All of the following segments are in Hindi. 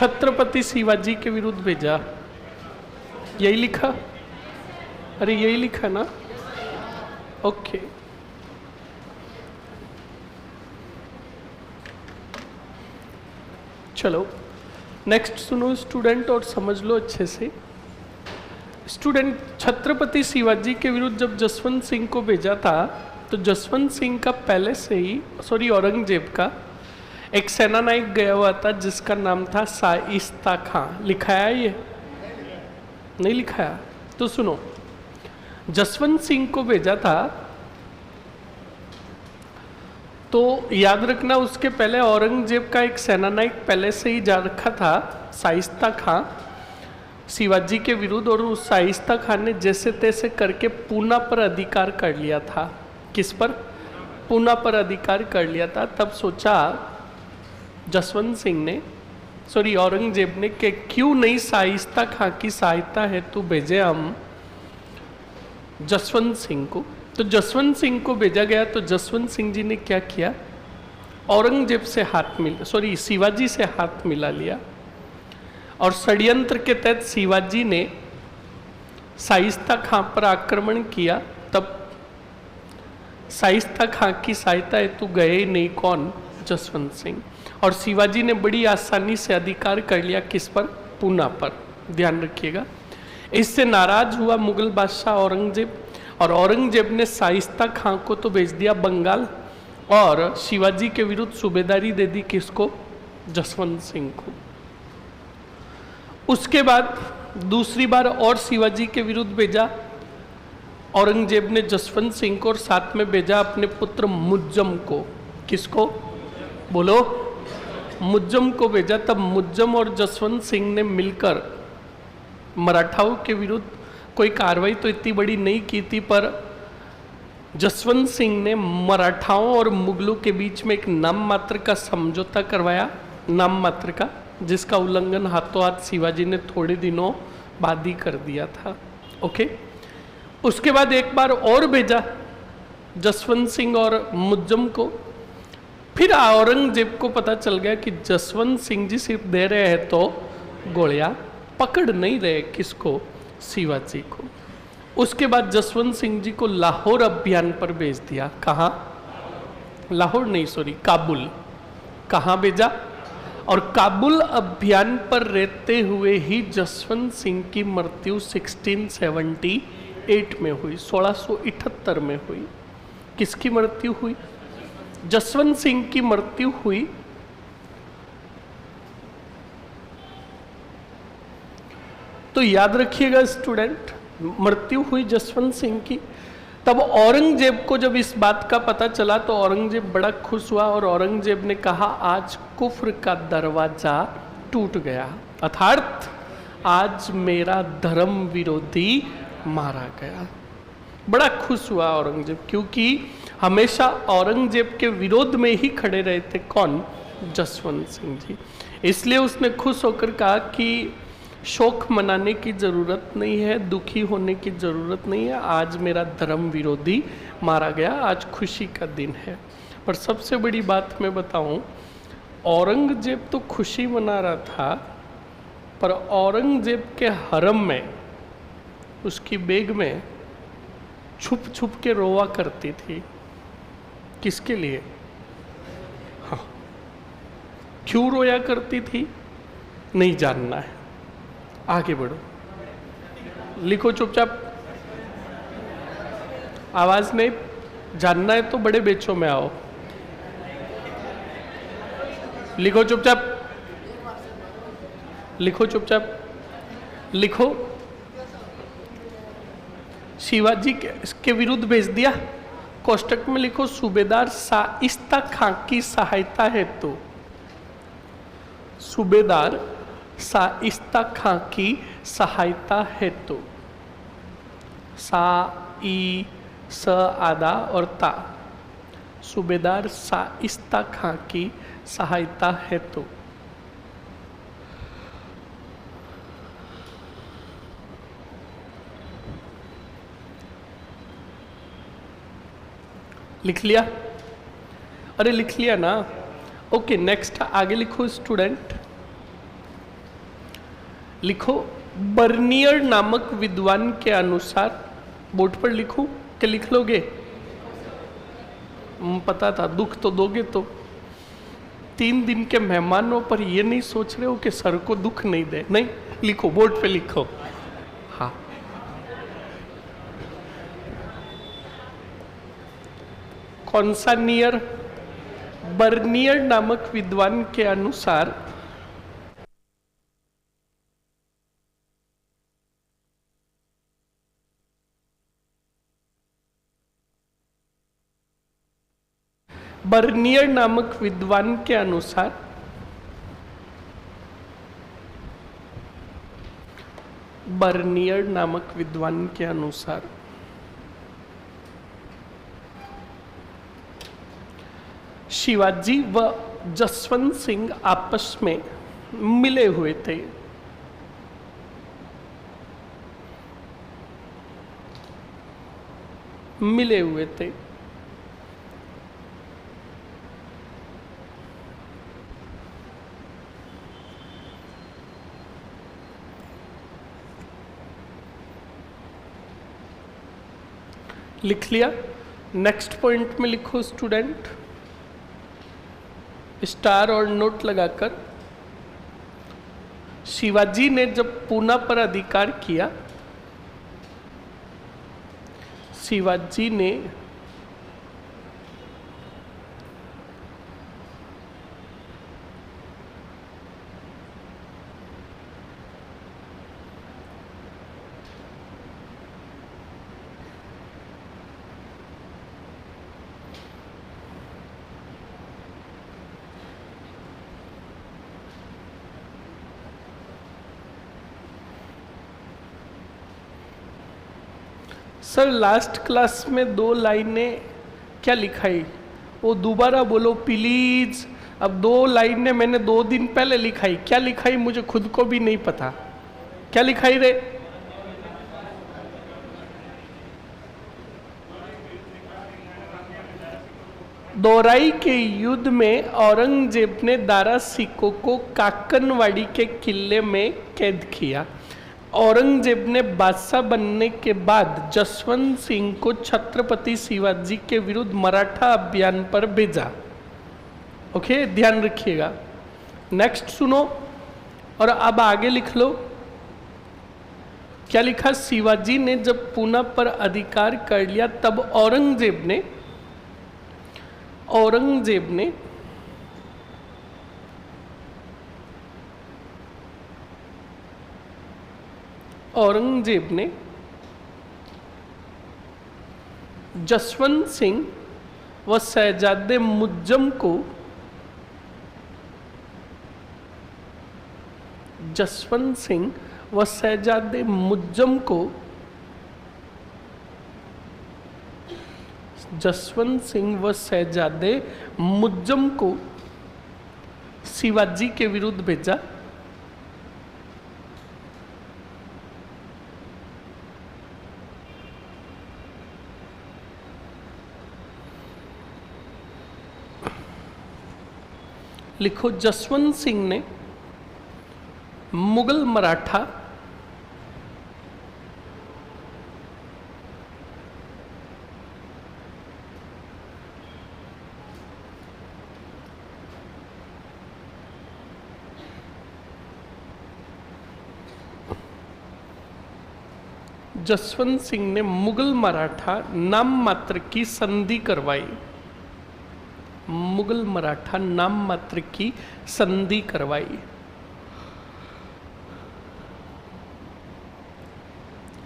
छत्रपति शिवाजी के विरुद्ध भेजा, यही लिखा? अरे यही लिखा ना? ओके। चलो नेक्स्ट सुनो स्टूडेंट और समझ लो अच्छे से। स्टूडेंट, छत्रपति शिवाजी के विरुद्ध जब जसवंत सिंह को भेजा था तो जसवंत सिंह का पहले से ही, सॉरी, औरंगजेब का एक सेनानायक गया हुआ था जिसका नाम था शाइस्ता खां। लिखाया ये? नहीं लिखाया? तो सुनो, जसवंत सिंह को भेजा था तो याद रखना उसके पहले औरंगजेब का एक सेनानायक पहले से ही जा रखा था, शाइस्ता खां, शिवाजी के विरुद्ध। और उस शाइस्ता खान ने जैसे तैसे करके पूना पर अधिकार कर लिया था। किस पर? पूना पर अधिकार कर लिया था। तब सोचा जसवंत सिंह ने, सॉरी औरंगजेब ने, कि क्यों नहीं शाइस्ता खां की सहायता हेतु भेजे हम जसवंत सिंह को। तो जसवंत सिंह को भेजा गया। तो जसवंत सिंह जी ने क्या किया? औरंगजेब से हाथ मिला, सॉरी शिवाजी से हाथ मिला लिया और षड्यंत्र के तहत शिवाजी ने शाइस्ता खां पर आक्रमण किया। तब शाइस्ता खां की सहायता हेतु गए ही नहीं। कौन? जसवंत सिंह। और शिवाजी ने बड़ी आसानी से अधिकार कर लिया। किस पर? पूना पर। ध्यान रखिएगा। इससे नाराज हुआ मुगल बादशाह औरंगजेब और औरंगजेब ने शाइस्ता खां को तो भेज दिया बंगाल और शिवाजी के विरुद्ध सूबेदारी दे दी। किसको? जसवंत सिंह को। उसके बाद दूसरी बार और शिवाजी के विरुद्ध भेजा औरंगजेब ने जसवंत सिंह को और साथ में भेजा अपने पुत्र मुज्जम को। किसको? बोलो। मुज्जम को भेजा। तब मुज्जम और जसवंत सिंह ने मिलकर मराठाओं के विरुद्ध कोई कार्रवाई तो इतनी बड़ी नहीं की थी, पर जसवंत सिंह ने मराठाओं और मुगलों के बीच में एक नाम मात्र का समझौता करवाया, नाम मात्र का, जिसका उल्लंघन हाथों हाथ शिवाजी ने थोड़े दिनों बाद ही कर दिया था। ओके। उसके बाद एक बार और भेजा जसवंत सिंह और मुज्जम को। फिर औरंगजेब को पता चल गया कि जसवंत सिंह जी सिर्फ दे रहे हैं तो गोलियां, पकड़ नहीं रहे किसको? शिवाजी को। उसके बाद जसवंत सिंह जी को लाहौर अभियान पर भेज दिया। कहाँ? लाहौर नहीं, सॉरी, काबुल। कहाँ भेजा? और काबुल अभियान पर रहते हुए ही जसवंत सिंह की मृत्यु 1678 में हुई, 1678 में हुई। किसकी मृत्यु हुई? जसवंत सिंह की मृत्यु हुई। तो याद रखिएगा स्टूडेंट, मृत्यु हुई जसवंत सिंह की। तब औरंगजेब को जब इस बात का पता चला तो औरंगजेब बड़ा खुश हुआ और औरंगजेब ने कहा आज कुफ्र का दरवाजा टूट गया, अर्थात आज मेरा धर्म विरोधी मारा गया। बड़ा खुश हुआ औरंगजेब, क्योंकि हमेशा औरंगजेब के विरोध में ही खड़े रहे थे। कौन? जसवंत सिंह जी। इसलिए उसने खुश होकर कहा कि शोक मनाने की ज़रूरत नहीं है, दुखी होने की ज़रूरत नहीं है, आज मेरा धर्म विरोधी मारा गया, आज खुशी का दिन है। पर सबसे बड़ी बात मैं बताऊं, औरंगजेब तो खुशी मना रहा था, पर औरंगजेब के हरम में उसकी बेगमें छुप छुप के रोवा करती थी। किसके लिए? हाँ, क्यों रोया करती थी नहीं जानना है, आगे बढ़ो, लिखो चुपचाप, आवाज नहीं, जानना है तो बड़े बेचों में आओ, लिखो चुपचाप, लिखो चुपचाप, लिखो। शिवाजी के विरुद्ध भेज दिया, कोष्टक में लिखो सूबेदार शाइस्ता खां की सहायता हेतु, सूबेदार शाइस्ता खां की सहायता हेतु, सा ई स आदा और ता, सूबेदार शाइस्ता खां की सहायता हेतु। लिख लिया? अरे लिख लिया ना? ओके, नेक्स्ट आगे लिखो स्टूडेंट। लिखो, बर्नियर नामक विद्वान के अनुसार, बोर्ड पर लिखूं कि लिख लोगे? पता था दुख तो दोगे। तो 3 दिन के मेहमानों पर ये नहीं सोच रहे हो कि सर को दुख नहीं दे? नहीं, लिखो, बोर्ड पे लिखो। हाँ, कौन सा नियर? बर्नियर नामक विद्वान के अनुसार बर्नियर नामक विद्वान के अनुसार बर्नियर नामक विद्वान के अनुसार शिवाजी व जसवंत सिंह आपस में मिले हुए थे। मिले हुए थे। लिख लिया? नेक्स्ट पॉइंट में लिखो स्टूडेंट, स्टार और नोट लगाकर। शिवाजी ने जब पूना पर अधिकार किया, शिवाजी ने सर लास्ट क्लास में 2 लाइनें क्या लिखाई? वो दोबारा बोलो प्लीज। अब 2 लाइनें मैंने 2 दिन पहले लिखाई, क्या लिखाई मुझे खुद को भी नहीं पता। क्या लिखाई रे? दोराई के युद्ध में औरंगजेब ने दारा सिकों को काकनवाड़ी के किले में कैद किया। औरंगजेब ने बादशाह बनने के बाद जसवंत सिंह को छत्रपति शिवाजी के विरुद्ध मराठा अभियान पर भेजा। ओके, ध्यान रखिएगा। नेक्स्ट सुनो और अब आगे लिख लो। क्या लिखा? शिवाजी ने जब पूना पर अधिकार कर लिया तब औरंगजेब ने जसवंत सिंह व शहजादे मुज्जम को शिवाजी के विरुद्ध भेजा। लिखो, जसवंत सिंह ने मुगल मराठा नाम मात्र की संधि करवाई। मुगल मराठा नाम मात्र की संधि करवाई।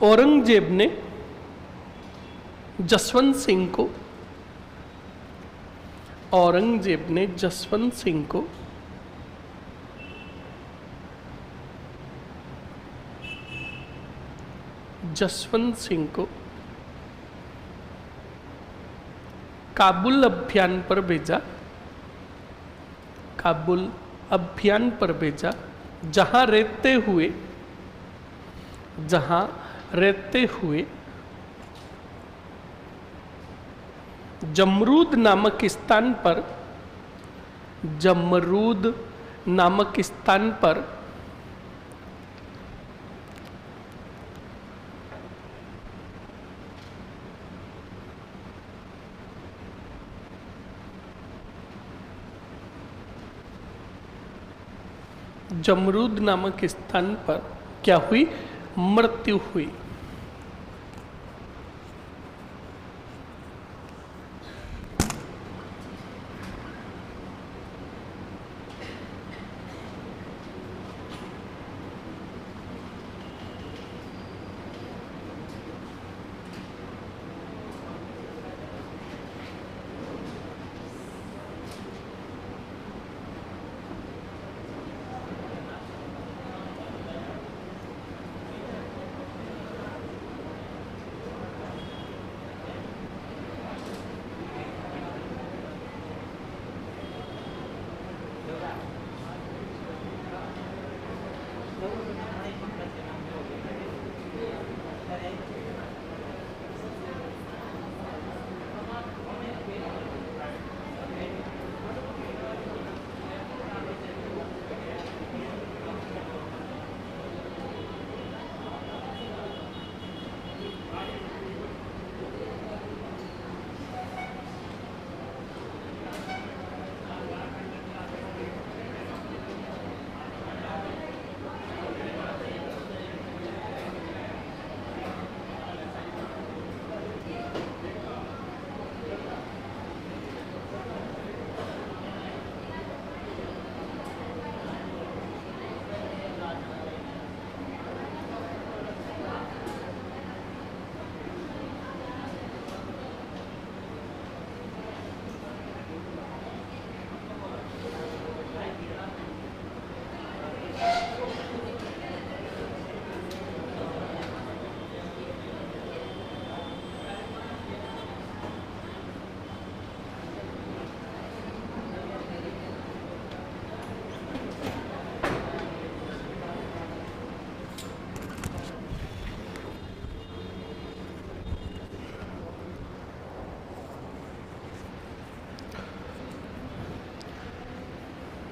औरंगजेब ने जसवंत सिंह को काबुल अभियान पर भेजा, जहां रहते हुए जमरूद नामक स्थान पर जमरूद नामक स्थान पर क्या हुई? मृत्यु हुई।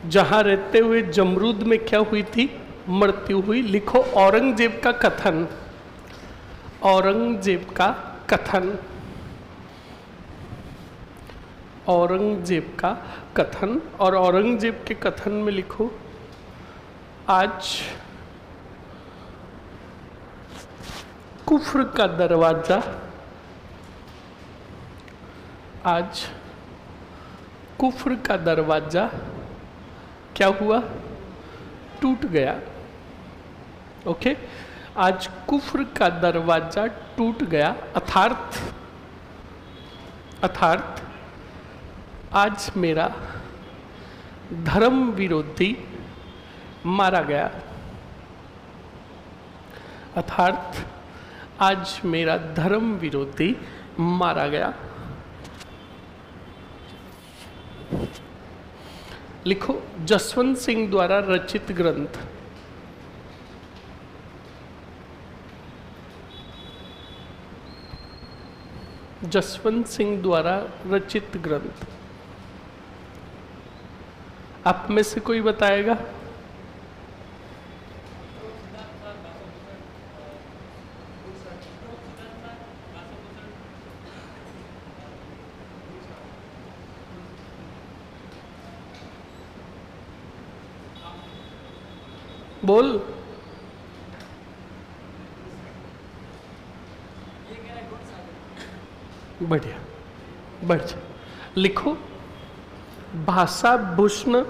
जहां रहते हुए जमरूद में क्या हुई थी? मृत्यु हुई। लिखो औरंगजेब का कथन। औरंगजेब का कथन। औरंगजेब का कथन। और औरंगजेब के कथन में लिखो, आज कुफ्र का दरवाजा, आज कुफ्र का दरवाजा क्या हुआ? टूट गया। ओके, आज कुफ्र का दरवाजा टूट गया। अर्थात आज मेरा धर्म विरोधी मारा गया। अर्थात आज मेरा धर्म विरोधी मारा गया। लिखो जसवंत सिंह द्वारा रचित ग्रंथ। जसवंत सिंह द्वारा रचित ग्रंथ। आप में से कोई बताएगा? बोल। बढ़िया, बढ़ जा। लिखो भाषा भूषण,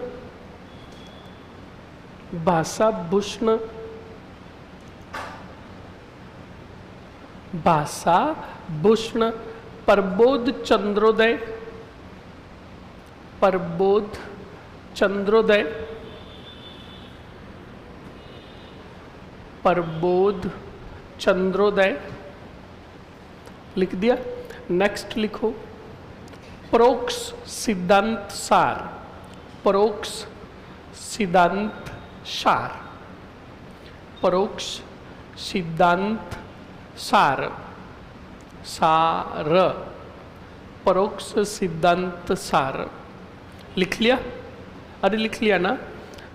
भाषा भूषण, भाषा भूषण प्रबोध चंद्रोदय, प्रबोध चंद्रोदय, प्रबोध चंद्रोदय लिख दिया। नेक्स्ट लिखो परोक्ष सिद्धांत सार, परोक्ष सिद्धांत सार, परोक्ष सिद्धांत सार, सार, परोक्ष सिद्धांत सार लिख लिया? अरे लिख लिया ना?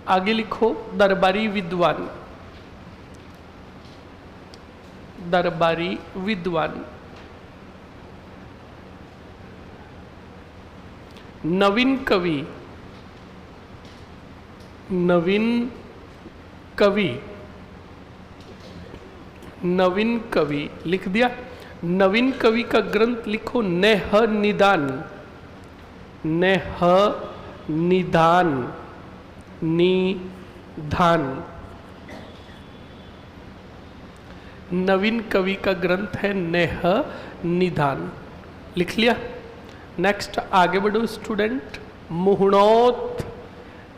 आगे लिखो दरबारी विद्वान, दरबारी विद्वान, नवीन कवि, नवीन कवि, नवीन कवि लिख दिया। नवीन कवि का ग्रंथ लिखो नेह निदान, नेह निदान, निधान। नवीन कवि का ग्रंथ है नेह निदान, लिख लिया। नेक्स्ट आगे बढ़ो स्टूडेंट। मुहणोत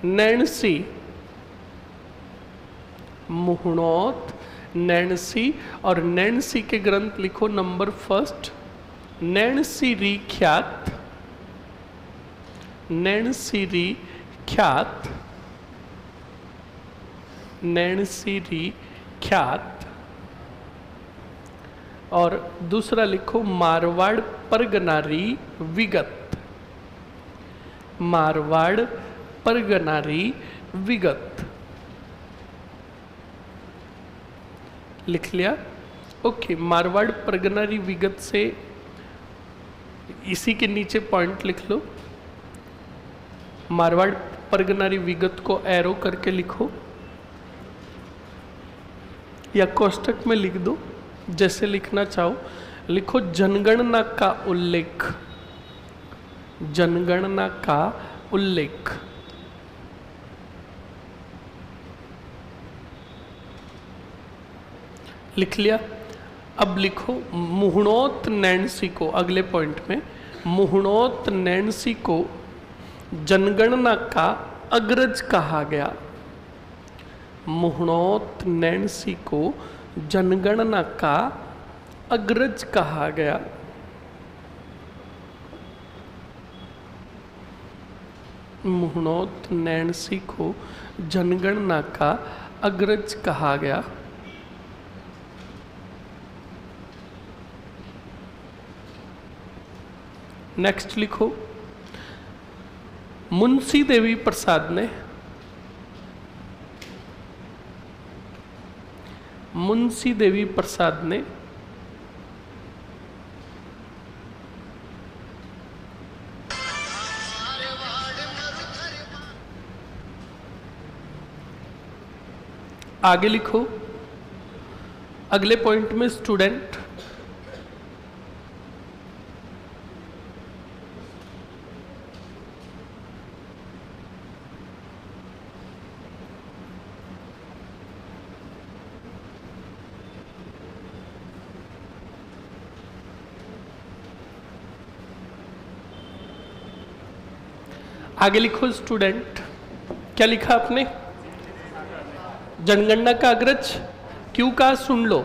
नैणसी, मुहणोत नैणसी, और नैणसी के ग्रंथ लिखो नंबर फर्स्ट नैणसीरी ख्यात, नैणसीरी ख्यात, नैणसीरी ख्यात। और दूसरा लिखो मारवाड़ परगनारी विगत, मारवाड़ परगनारी विगत, लिख लिया। ओके, मारवाड़ परगनारी विगत से इसी के नीचे पॉइंट लिख लो। मारवाड़ परगनारी विगत को एरो करके लिखो या कोष्टक में लिख दो, जैसे लिखना चाहो। लिखो जनगणना का उल्लेख, जनगणना का उल्लेख। लिख लिया। अब लिखो मुहणोत नैणसी को, अगले पॉइंट में मुहणोत नैणसी को जनगणना का अग्रज कहा गया। मुहणोत नैणसी को जनगणना का अग्रज कहा गया। मुहणोत नैणसी को जनगणना का अग्रज कहा गया। नेक्स्ट लिखो मुंशी देवी प्रसाद ने, मुंशी देवी प्रसाद ने आगे लिखो अगले पॉइंट में स्टूडेंट आगे लिखो स्टूडेंट, क्या लिखा आपने? जनगणना का अग्रज क्यों कहा, सुन लो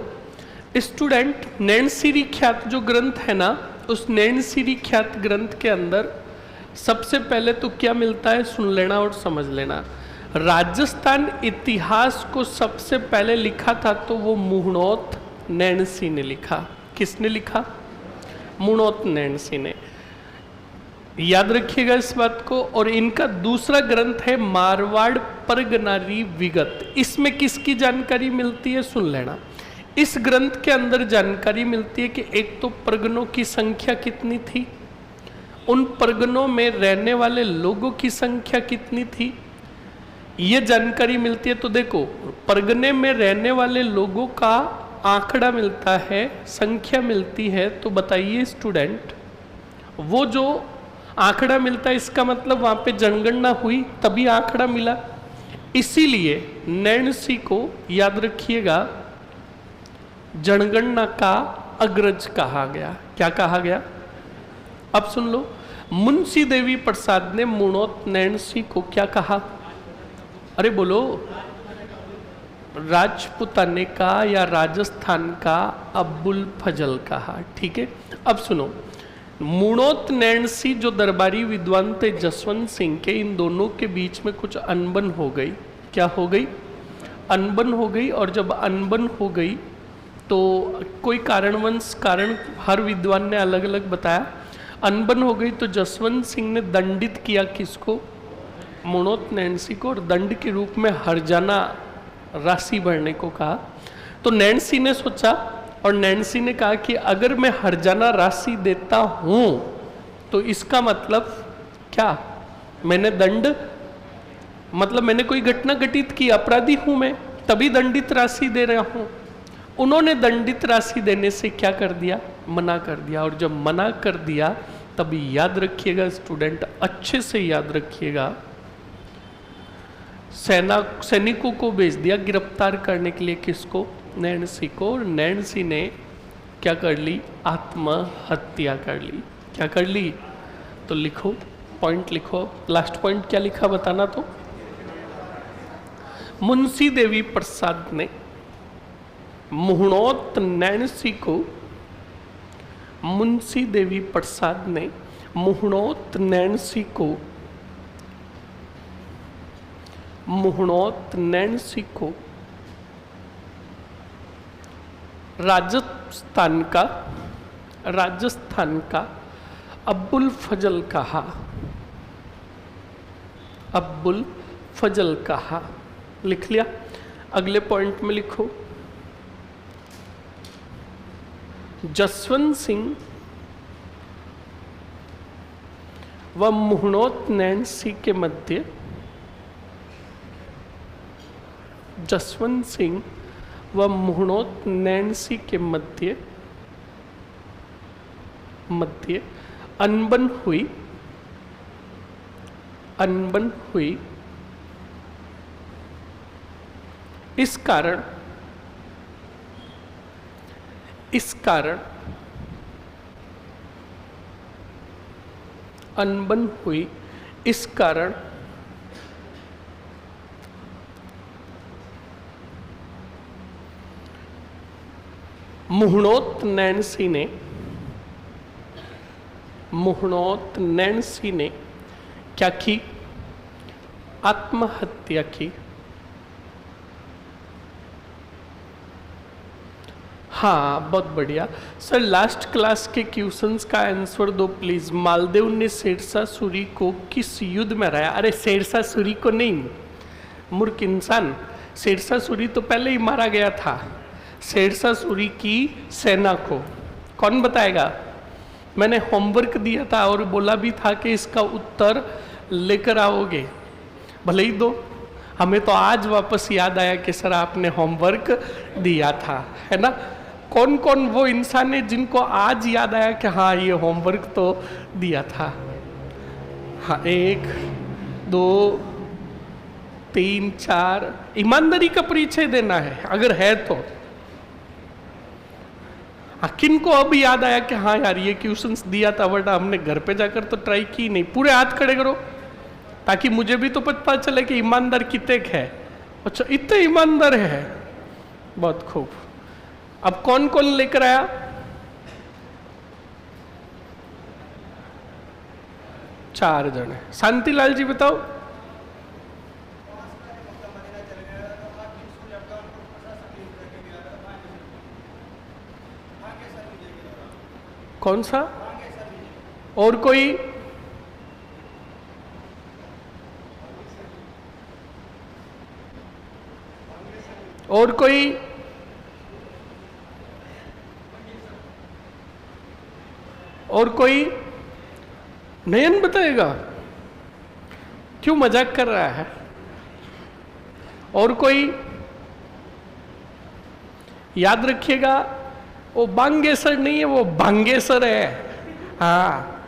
स्टूडेंट। नैणसीरी ख्यात जो ग्रंथ है ना, उस नैणसीरी ख्यात ग्रंथ के अंदर सबसे पहले तो क्या मिलता है सुन लेना और समझ लेना। राजस्थान इतिहास को सबसे पहले लिखा था तो वो मुहणोत नैणसी ने लिखा। किसने लिखा? मुहणोत नैणसी ने, याद रखिएगा इस बात को। और इनका दूसरा ग्रंथ है मारवाड़ परगनारी विगत। इसमें किसकी जानकारी मिलती है सुन लेना। इस ग्रंथ के अंदर जानकारी मिलती है कि एक तो परगनों की संख्या कितनी थी, उन परगनों में रहने वाले लोगों की संख्या कितनी थी, ये जानकारी मिलती है। तो देखो परगने में रहने वाले लोगों का आंकड़ा मिलता है, संख्या मिलती है। तो बताइए स्टूडेंट, वो जो आंकड़ा मिलता है इसका मतलब वहां पे जनगणना हुई तभी आंकड़ा मिला। इसीलिए नैणसी को याद रखिएगा जनगणना का अग्रज कहा गया। क्या कहा गया? अब सुन लो, मुंशी देवी प्रसाद ने मुहणोत नैणसी को क्या कहा? अरे बोलो, राजपुताने का या राजस्थान का अब्बुल फजल कहा। ठीक है, अब सुनो, मुहणोत नैणसी जो दरबारी विद्वान थे जसवंत सिंह के, इन दोनों के बीच में कुछ अनबन हो गई। क्या हो गई? अनबन हो गई। और जब अनबन हो गई तो कोई कारण हर विद्वान ने अलग अलग बताया। अनबन हो गई तो जसवंत सिंह ने दंडित किया किसको? मुहणोत नैणसी को, और दंड के रूप में हर्जाना राशि भरने को कहा। तो नैणसी ने सोचा और नैणसी ने कहा कि अगर मैं हर्जाना राशि देता हूं तो इसका मतलब क्या? मैंने दंड, मतलब मैंने कोई घटना घटित की, अपराधी हूं मैं। तभी दंडित राशि दे रहा हूं। उन्होंने दंडित राशि देने से क्या कर दिया, मना कर दिया। और जब मना कर दिया तभी याद रखिएगा स्टूडेंट, अच्छे से याद रखिएगा, सैनिकों को भेज दिया गिरफ्तार करने के लिए। किसको? नैन्सी को। और नैन्सी ने क्या कर ली? आत्महत्या कर ली। क्या कर ली? तो लिखो, पॉइंट लिखो। लास्ट पॉइंट क्या लिखा बताना तो। मुंशी देवी प्रसाद ने मुहणोत नैन्सी को, मुंशी देवी प्रसाद ने मुहणोत नैन्सी को, मुहणोत नैन्सी को राजस्थान का अब्बुल फजल कहा। अब्बुल फजल कहा। लिख लिया? अगले पॉइंट में लिखो, जसवंत सिंह व मुहणोत नैन्सी के मध्य, जसवंत सिंह व मुहणोत नैन्सी के मध्य अनबन हुई, अनबन हुई। इस कारण अनबन हुई, इस कारण मुहणोत नैन्सी ने क्या की? आत्महत्या की। हाँ, बहुत बढ़िया सर। लास्ट क्लास के क्वेश्चंस का आंसर दो प्लीज। मालदेव ने शेरशाह सूरी को किस युद्ध में हराया? अरे शेरशाह सूरी को नहीं, मूर्ख इंसान, शेरशाह सूरी तो पहले ही मारा गया था। शेरशाह सूरी की सेना को कौन बताएगा? मैंने होमवर्क दिया था और बोला भी था कि इसका उत्तर लेकर आओगे, भले ही दो। हमें तो आज वापस याद आया कि सर आपने होमवर्क दिया था, है ना। कौन कौन वो इंसान है जिनको आज याद आया कि हाँ ये होमवर्क तो दिया था? हाँ, 1 2 3 4। ईमानदारी का परिचय देना है अगर है तो। हाँ, किनको अब याद आया कि हाँ यार ये क्वेश्चंस दिया था, वरना हमने घर पे जाकर तो ट्राई की नहीं। पूरे हाथ खड़े करो ताकि मुझे भी तो पता चले कि ईमानदार कितने है। अच्छा, इतने ईमानदार है, बहुत खूब। अब कौन कौन लेकर आया? चार जने। शांतिलाल जी बताओ। कौन सा? और कोई? और कोई? और कोई? नयन बताएगा? क्यों मजाक कर रहा है? और कोई? याद रखिएगा, वो बांगेसर नहीं है, वो भांगेसर है। हाँ,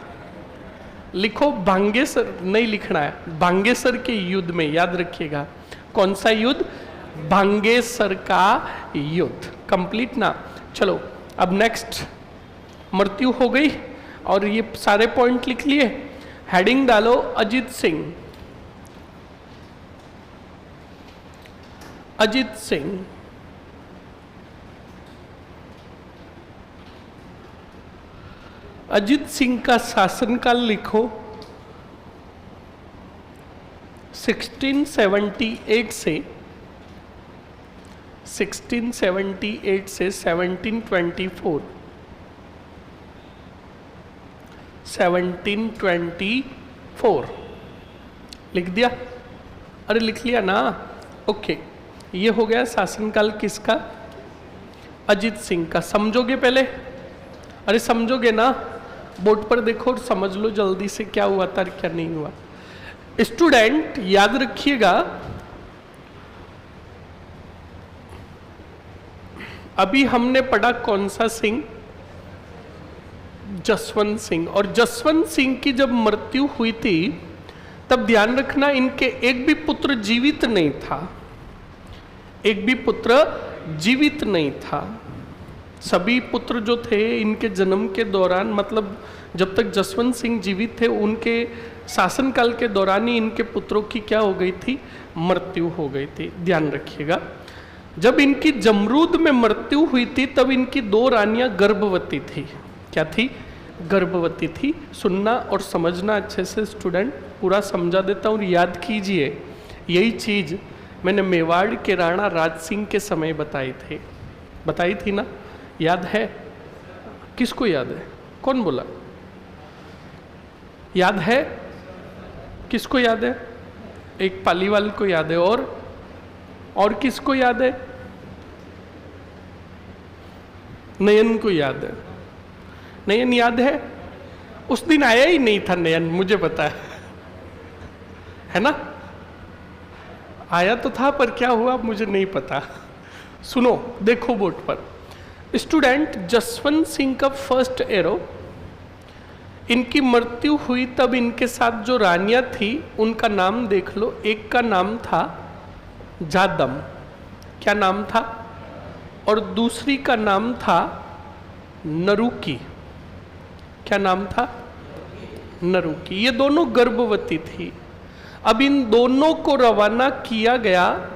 लिखो भांगेसर, नहीं लिखना है, भांगेसर के युद्ध में। याद रखिएगा कौन सा युद्ध? भांगेसर का युद्ध। कंप्लीट ना। चलो अब नेक्स्ट, मृत्यु हो गई और ये सारे पॉइंट लिख लिए। हेडिंग डालो अजीत सिंह। अजीत सिंह अजीत सिंह का शासनकाल लिखो 1678 से 1724। 1724 लिख दिया? अरे लिख लिया ना? ओके, ये हो गया शासनकाल किसका? अजीत सिंह का। समझोगे पहले? अरे समझोगे ना? बोर्ड पर देखो और समझ लो जल्दी से क्या हुआ था क्या नहीं हुआ। स्टूडेंट याद रखिएगा, अभी हमने पढ़ा कौन सा सिंह? जसवंत सिंह। और जसवंत सिंह की जब मृत्यु हुई थी तब ध्यान रखना इनके एक भी पुत्र जीवित नहीं था, एक भी पुत्र जीवित नहीं था। सभी पुत्र जो थे इनके जन्म के दौरान, मतलब जब तक जसवंत सिंह जीवित थे उनके शासनकाल के दौरान ही इनके पुत्रों की क्या हो गई थी? मृत्यु हो गई थी। ध्यान रखिएगा, जब इनकी जमरूद में मृत्यु हुई थी तब इनकी 2 रानियां गर्भवती थी। क्या थी? गर्भवती थी। सुनना और समझना अच्छे से स्टूडेंट, पूरा समझा देता हूँ, याद कीजिए। यही चीज मैंने मेवाड़ के राणा राज सिंह के समय बताई थी ना, याद है? किसको याद है? कौन बोला? याद है? किसको याद है? एक पालीवाल को याद है, और किसको याद है? नयन को याद है। नयन याद है? उस दिन आया ही नहीं था नयन, मुझे पता है ना? आया तो था पर क्या हुआ मुझे नहीं पता। सुनो, देखो बोर्ड पर स्टूडेंट, जसवंत सिंह का फर्स्ट एरो, इनकी मृत्यु हुई तब इनके साथ जो रानियां थी उनका नाम देख लो। एक का नाम था जादम, क्या नाम था? और दूसरी का नाम था नरुकी, क्या नाम था? नरुकी। ये दोनों गर्भवती थी। अब इन दोनों को रवाना किया गया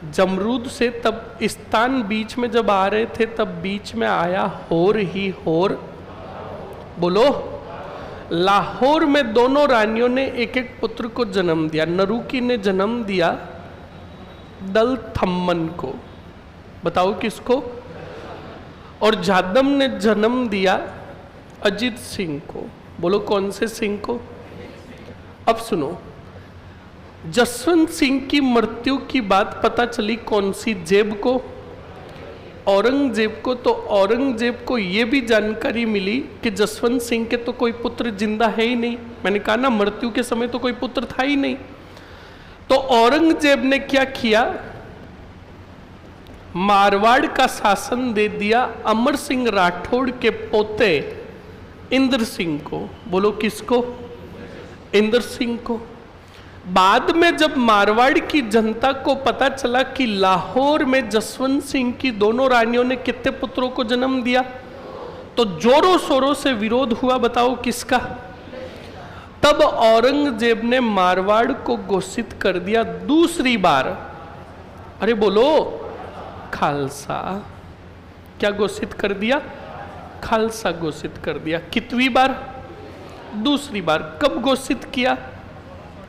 जमरूद से। तब स्थान बीच में जब आ रहे थे तब बीच में आया होर ही होर, बोलो। लाहौर में दोनों रानियों ने एक एक पुत्र को जन्म दिया। नरुकी ने जन्म दिया दल थम्मन को, बताओ किसको? और जादम ने जन्म दिया अजीत सिंह को, बोलो कौन से सिंह को? अब सुनो, जसवंत सिंह की मृत्यु की बात पता चली कौन सी जेब को? औरंगजेब को। तो औरंगजेब को ये भी जानकारी मिली कि जसवंत सिंह के तो कोई पुत्र जिंदा है ही नहीं। मैंने कहा ना, मृत्यु के समय तो कोई पुत्र था ही नहीं। तो औरंगजेब ने क्या किया? मारवाड़ का शासन दे दिया अमर सिंह राठौड़ के पोते इंद्र सिंह को, बोलो किसको? इंद्र सिंह को। बाद में जब मारवाड़ की जनता को पता चला कि लाहौर में जसवंत सिंह की दोनों रानियों ने कितने पुत्रों को जन्म दिया, तो जोरों शोरों से विरोध हुआ, बताओ किसका? तब औरंगजेब ने मारवाड़ को घोषित कर दिया दूसरी बार, अरे बोलो, खालसा। क्या घोषित कर दिया? खालसा घोषित कर दिया। कितनी बार? दूसरी बार। कब घोषित किया?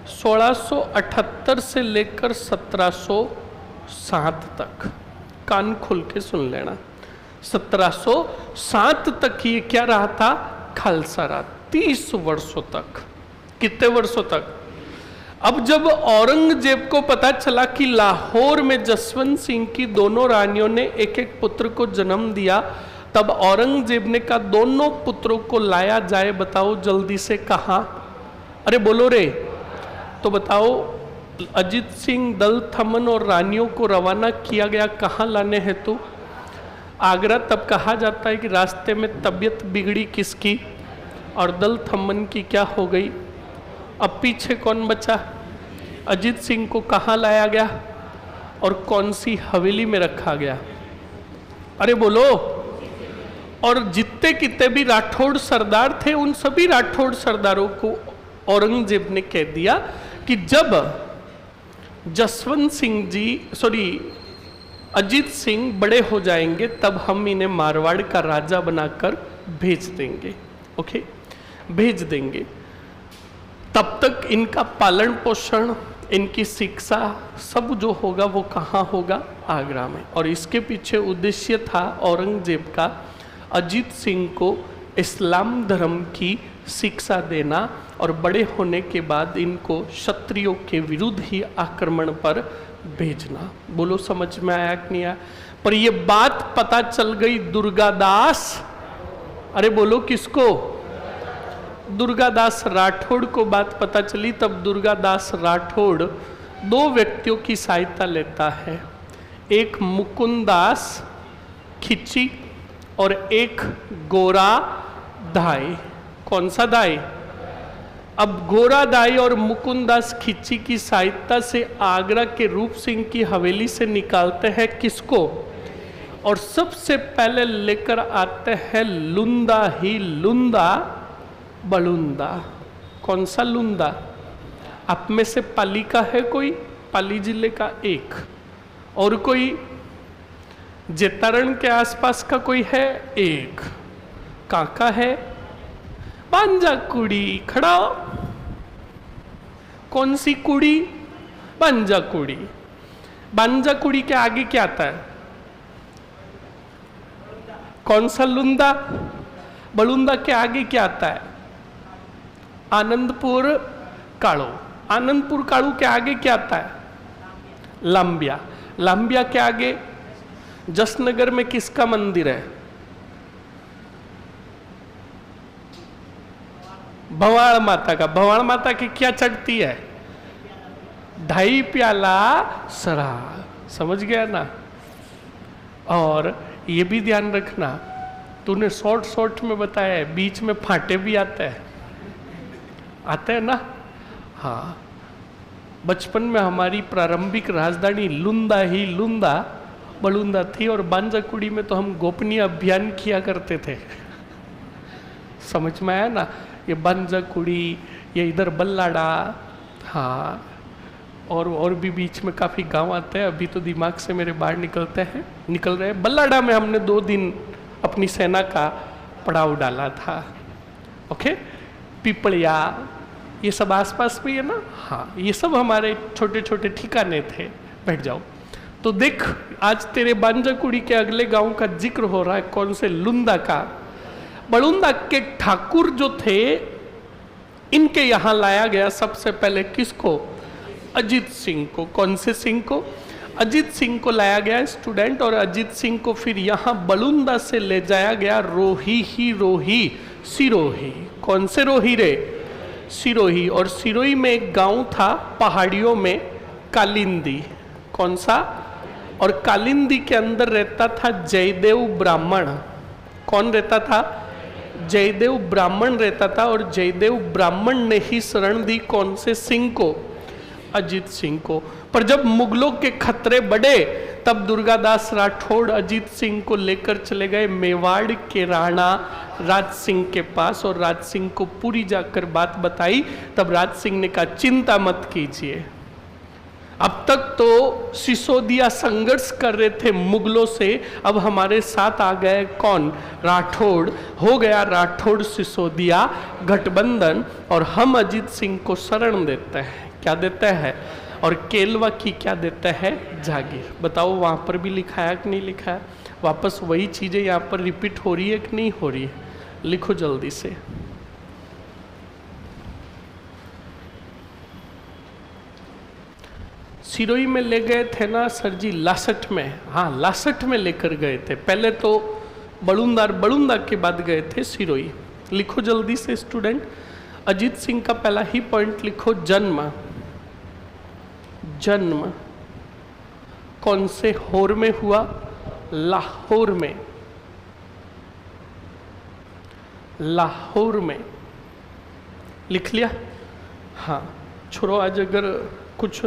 1678 से लेकर 1707 तक। कान खोल के सुन लेना, 1707 तक ये क्या रहा था? खालसा रहा, 30 वर्षों तक। कितने वर्षों तक? अब जब औरंगजेब को पता चला कि लाहौर में जसवंत सिंह की दोनों रानियों ने एक एक पुत्र को जन्म दिया, तब औरंगजेब ने कहा दोनों पुत्रों को लाया जाए, बताओ जल्दी से कहाँ? अरे बोलो रे। तो बताओ, अजीत सिंह, दल थमन और रानियों को रवाना किया गया कहाँ लाने हेतु? आगरा। तब कहा जाता है कि रास्ते में तबीयत बिगड़ी किसकी? और दल थमन की क्या हो गई? अब पीछे कौन बचा? अजीत सिंह को कहाँ लाया गया और कौन सी हवेली में रखा गया? अरे बोलो। और जितने कितने भी राठौड़ सरदार थे उन सभी राठौड़ सरदारों को औरंगजेब ने कह दिया कि जब जसवंत सिंह जी, अजीत सिंह बड़े हो जाएंगे तब हम इन्हें मारवाड़ का राजा बनाकर भेज देंगे। ओके, भेज देंगे। तब तक इनका पालन पोषण, इनकी शिक्षा सब जो होगा वो कहाँ होगा? आगरा में। और इसके पीछे उद्देश्य था औरंगजेब का अजीत सिंह को इस्लाम धर्म की शिक्षा देना और बड़े होने के बाद इनको क्षत्रियों के विरुद्ध ही आक्रमण पर भेजना। बोलो समझ में आया कि नहीं आया? पर ये बात पता चल गई दुर्गादास, अरे बोलो किसको? दुर्गादास राठौड़ को बात पता चली। तब दुर्गादास राठौड़ 2 व्यक्तियों की सहायता लेता है, एक मुकुंद दास खिच्ची और एक गोरा दाई। कौन सा दाई? अब गोरा दाई और मुकुंदास खिच्ची की सहायता से आगरा के रूप सिंह की हवेली से निकालते हैं किसको? और सबसे पहले लेकर आते हैं लुंदा ही लुंदा बलुंदा। कौन सा लुंदा? आप में से पाली का है कोई? पाली जिले का एक, और कोई जेतारण के आसपास का कोई है? एक। काका है? बांजा कुड़ी। खड़ा हो। कौन सी कुड़ी? बांजा कुड़ी। बांजा कुड़ी के आगे क्या आता है? कौन सा लुंदा? बलुंदा के आगे क्या आता है? आनंदपुर काड़ू। आनंदपुर काड़ू के आगे क्या आता है? लांबिया। लांबिया के आगे जसनगर में किसका मंदिर है? भवाड़ माता का। भवाड़ माता की क्या चढ़ती है? ढाई प्याला शराब। समझ गया ना? और ये भी ध्यान रखना, तूने शॉर्ट में बताया है, बीच में फाटे भी आते हैं। आते हैं ना? हाँ। बचपन में हमारी प्रारंभिक राजधानी लुंदा ही लुंदा बलुंदा थी, और बांजाकुड़ी में तो हम गोपनीय अभियान किया करते थे। समझ में आया ना? ये बांजाकुड़ी, ये इधर बल्लाड़ा, हाँ, और भी बीच में काफ़ी गांव आते हैं, अभी तो दिमाग से मेरे बाहर निकल रहे हैं। बल्लाड़ा में हमने 2 दिन अपनी सेना का पड़ाव डाला था। ओके। पिपलिया, ये सब आसपास में है ना? हाँ, ये सब हमारे छोटे छोटे ठिकाने थे। बैठ जाओ। तो देख, आज तेरे बांजाकुड़ी के अगले गांव का जिक्र हो रहा है। कौन से? लुंदा का। बलुंदा के ठाकुर जो थे, इनके यहां लाया गया सबसे पहले किसको? अजीत सिंह को। कौन से सिंह को? अजीत सिंह को लाया गया स्टूडेंट, और अजीत सिंह को फिर यहाँ बलुंदा से ले जाया गया रोही सिरोही। कौन से रोही रे? सिरोही। और सिरोही में एक गांव था पहाड़ियों में, कालिंदी। कौन सा? और कालिंदी के अंदर रहता था जयदेव ब्राह्मण। कौन रहता था? जयदेव ब्राह्मण रहता था, और जयदेव ब्राह्मण ने ही शरण दी कौन से सिंह को? अजीत सिंह को। पर जब मुगलों के खतरे बढ़े, तब दुर्गादास राठौड़ अजीत सिंह को लेकर चले गए मेवाड़ के राणा राज सिंह के पास, और राज सिंह को पूरी जाकर बात बताई। तब राज सिंह ने कहा, चिंता मत कीजिए, अब तक तो सिसोदिया संघर्ष कर रहे थे मुगलों से, अब हमारे साथ आ गए कौन? राठौड़। हो गया राठौड़ सिसोदिया गठबंधन, और हम अजीत सिंह को शरण देते हैं। क्या देते हैं? और केलवा की क्या देते हैं? जागीर। बताओ, वहां पर भी लिखा है कि नहीं लिखा है? वापस वही चीजें यहाँ पर रिपीट हो रही है कि नहीं हो रही है? लिखो जल्दी से। सिरोही में ले गए थे ना सर जी? 62 में। हाँ, 62 में लेकर गए थे। पहले तो बलुंदा के बाद गए थे सिरोही। लिखो जल्दी से स्टूडेंट। अजीत सिंह का पहला ही पॉइंट लिखो, जन्म। जन्म कौन से होर में हुआ? लाहौर में। लाहौर में। लिख लिया? हाँ छोड़ो, आज अगर कुछ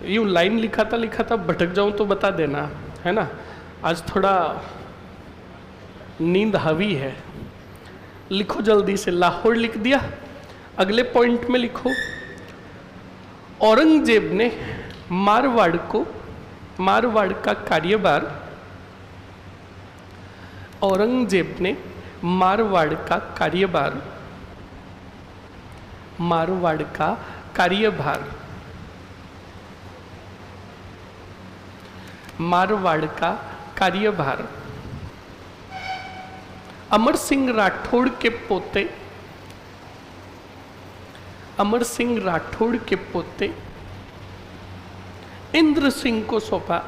यूँ लाइन लिखा था भटक जाऊं तो बता देना, है ना? आज थोड़ा नींद हावी है। लिखो जल्दी से। लाहौर लिख दिया। अगले पॉइंट में लिखो, औरंगजेब ने मारवाड़ का कार्यभार, औरंगजेब ने मारवाड़ का कार्यभार अमर सिंह राठौड़ के पोते इंद्र सिंह को सौंपा।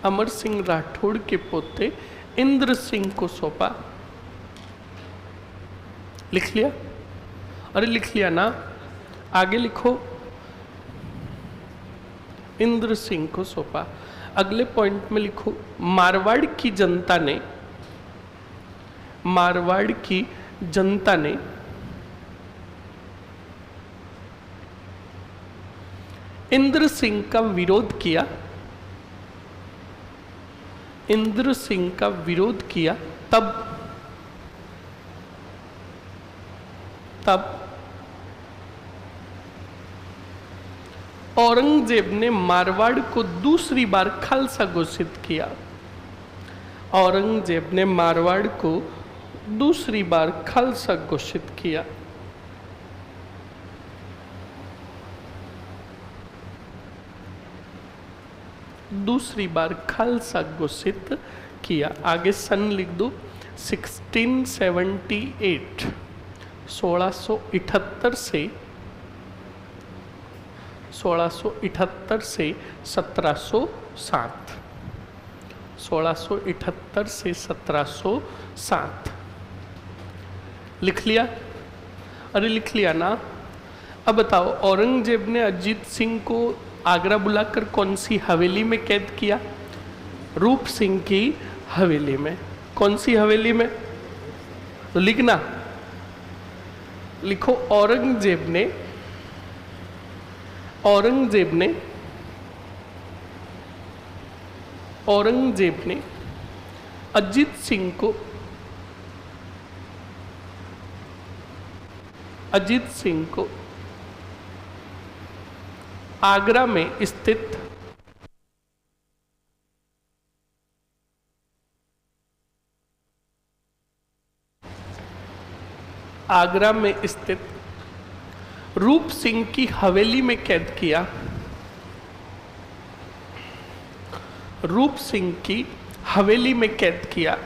अमर सिंह राठौड़ के पोते इंद्र सिंह को सौंपा। लिख लिया? अरे लिख लिया ना? आगे लिखो। इंद्र सिंह को सौंपा। अगले पॉइंट में लिखो, मारवाड़ की जनता ने इंद्र सिंह का विरोध किया, तब औरंगजेब ने मारवाड़ को दूसरी बार खालसा घोषित किया। औरंगजेब ने मारवाड़ को दूसरी बार खालसा घोषित किया। दूसरी बार खालसा घोषित किया। आगे सन लिख दो, 1678, 1678 से 1707, 1678 से 1707 लिख लिया? अरे लिख लिया ना। अब बताओ, औरंगजेब ने अजीत सिंह को आगरा बुलाकर कौन सी हवेली में कैद किया? रूप सिंह की हवेली में। कौन सी हवेली में? तो लिखना, लिखो, औरंगजेब ने अजीत सिंह को आगरा में स्थित रूप सिंह की हवेली में कैद किया। रूप सिंह की हवेली में कैद किया।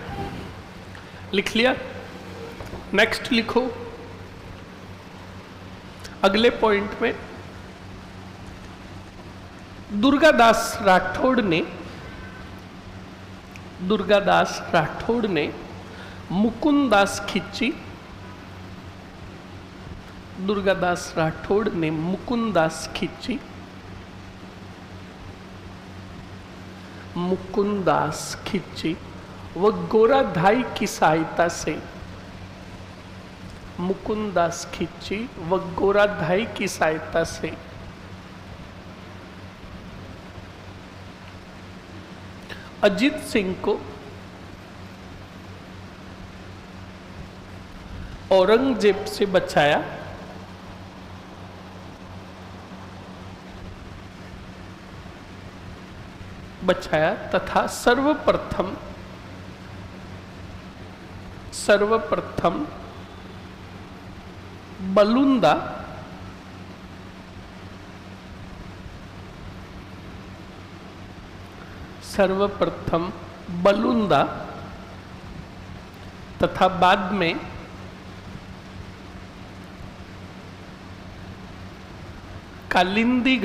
लिख लिया? नेक्स्ट लिखो, अगले पॉइंट में दुर्गादास राठौड़ ने मुकुंदास खिची। दुर्गादास राठौड़ ने मुकुंदास खिची व गोराधाई की सहायता से, मुकुंदास खिची व गोराधाई की सहायता से अजीत सिंह को औरंगजेब से बचाया। तथा सर्वप्रथम बलुंदा तथा बाद में कालिंदी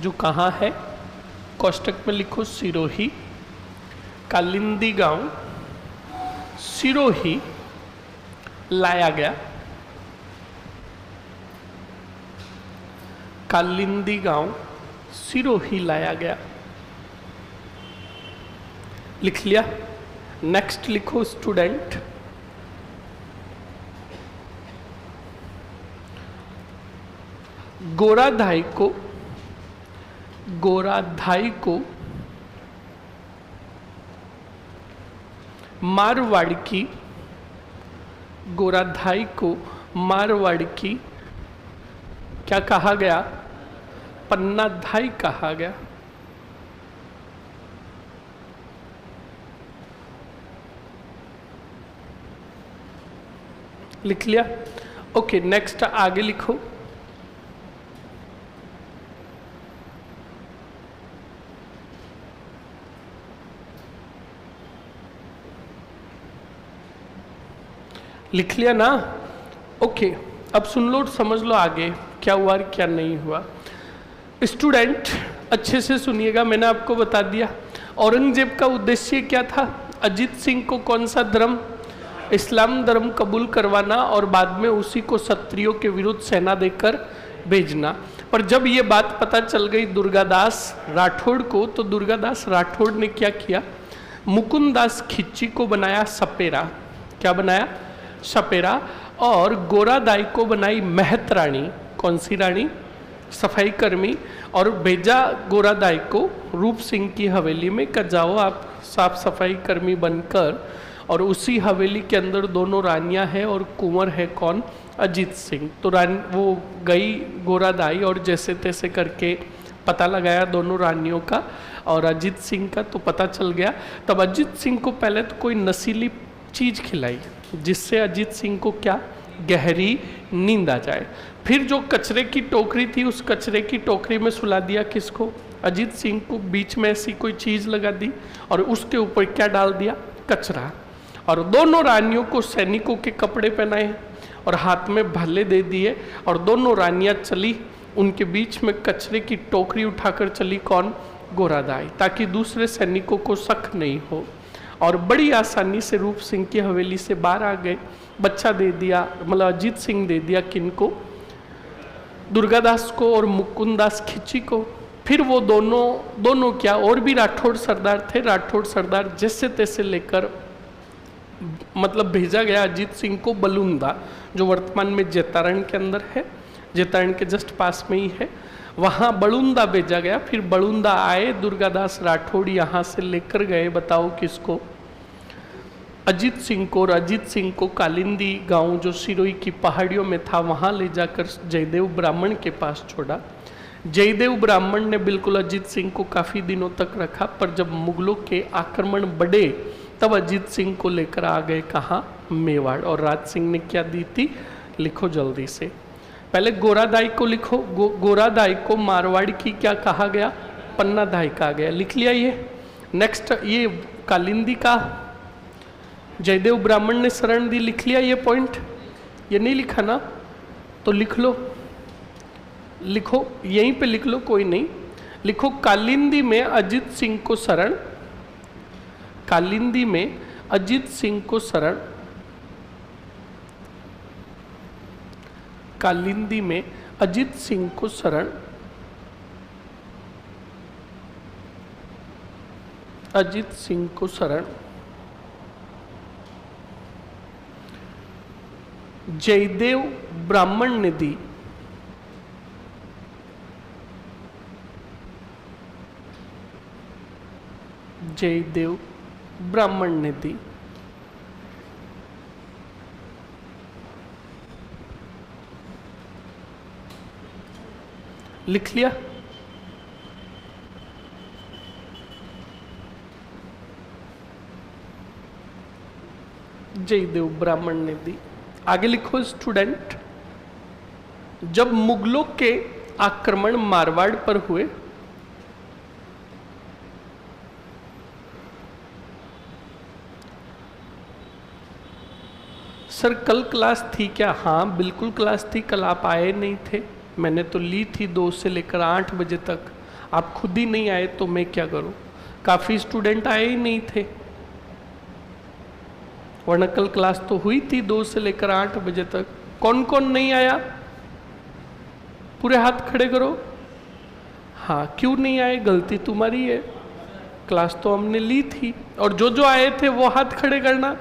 जो कहाँ है? कोष्टक में लिखो सिरोही। कालिंदी गांव सिरोही लाया गया। कालिंदी गांव सिरोही लाया गया। लिख लिया? नेक्स्ट लिखो स्टूडेंट, गोराधाई को मारवाड़ की क्या कहा गया? पन्नाधाई कहा गया। लिख लिया? ओके, नेक्स्ट आगे लिखो। लिख लिया ना? ओके, अब सुन लो, समझ लो आगे क्या हुआ और क्या नहीं हुआ। स्टूडेंट अच्छे से सुनिएगा, मैंने आपको बता दिया औरंगजेब का उद्देश्य क्या था। अजीत सिंह को कौन सा धर्म? इस्लाम धर्म कबूल करवाना और बाद में उसी को क्षत्रियों के विरुद्ध सेना देकर भेजना। पर जब ये बात पता चल गई दुर्गादास राठौड़ को, तो दुर्गादास राठौड़ ने क्या किया, मुकुंदास खिच्ची को बनाया सपेरा। क्या बनाया? सपेरा। और गोरादाई को बनाई महत रानी। कौन सी रानी? सफाई कर्मी। और भेजा गोरादाई को रूप सिंह की हवेली में, कि जाओ आप साफ सफाई कर्मी बनकर। और उसी हवेली के अंदर दोनों रानियां हैं और कुंवर है कौन? अजीत सिंह। तो वो गई गोरादाई और जैसे तैसे करके पता लगाया दोनों रानियों का और अजीत सिंह का, तो पता चल गया। तब अजीत सिंह को पहले तो कोई नशीली चीज खिलाई जिससे अजीत सिंह को क्या? गहरी नींद आ जाए। फिर जो कचरे की टोकरी थी, उस कचरे की टोकरी में सुला दिया किसको? अजीत सिंह को। बीच में ऐसी कोई चीज लगा दी और उसके ऊपर क्या डाल दिया? कचरा। और दोनों रानियों को सैनिकों के कपड़े पहनाए और हाथ में भाले दे दिए और दोनों रानियां चली, उनके बीच में कचरे की टोकरी उठाकर चली कौन? गोरादाई, ताकि दूसरे सैनिकों को शक नहीं हो। और बड़ी आसानी से रूप सिंह की हवेली से बाहर आ गए। बच्चा दे दिया, मतलब अजीत सिंह दे दिया किनको? दुर्गादास को और मुकुंदास खिच्ची को। फिर वो दोनों क्या, और भी राठौड़ सरदार थे, राठौड़ सरदार जैसे तैसे लेकर मतलब भेजा गया अजीत सिंह को बलूंदा, जो वर्तमान में जैतारण के अंदर है, जैतारण के जस्ट पास में ही है, वहाँ बलूंदा भेजा गया। फिर बलूंदा आए, दुर्गादास राठौड़ यहाँ से लेकर गए, बताओ किसको? अजीत सिंह को। और अजीत सिंह को कालिंदी गांव जो सिरोही की पहाड़ियों में था, वहाँ ले जाकर जयदेव ब्राह्मण के पास छोड़ा। जयदेव ब्राह्मण ने बिल्कुल अजीत सिंह को काफ़ी दिनों तक रखा, पर जब मुगलों के आक्रमण बढ़े तब अजीत सिंह को लेकर आ गए कहाँ? मेवाड़। और राज सिंह ने क्या दी थी? लिखो जल्दी से। पहले गोरादाई को लिखो। गोरादाई को मारवाड़ की क्या कहा गया? पन्नादाई कहा गया। लिख लिया ये। नेक्स्ट ये कालिंदी का जयदेव ब्राह्मण ने शरण दी, लिख लिया ये पॉइंट? ये नहीं लिखा ना? तो लिख लो, लिखो यहीं पे लिख लो, कोई नहीं। लिखो कालिंदी में अजीत सिंह को शरण, कालिंदी में अजीत सिंह को शरण, कालिंदी में अजीत सिंह को शरण, अजीत सिंह को शरण जयदेव ब्राह्मण ने दी। जयदेव ब्राह्मण ने दी। लिख लिया? जयदेव ब्राह्मण ने दी। आगे लिखो स्टूडेंट। जब मुगलों के आक्रमण मारवाड़ पर हुए, सर कल क्लास थी क्या? हाँ बिल्कुल क्लास थी, कल आप आए नहीं थे। मैंने तो ली थी 2 से लेकर 8 बजे तक, आप खुद ही नहीं आए तो मैं क्या करूं? काफ़ी स्टूडेंट आए ही नहीं थे, वरना कल क्लास तो हुई थी 2 से लेकर 8 बजे तक। कौन कौन नहीं आया? पूरे हाथ खड़े करो। हाँ, क्यों नहीं आए? गलती तुम्हारी है, क्लास तो हमने ली थी। और जो जो आए थे वो हाथ खड़े करना।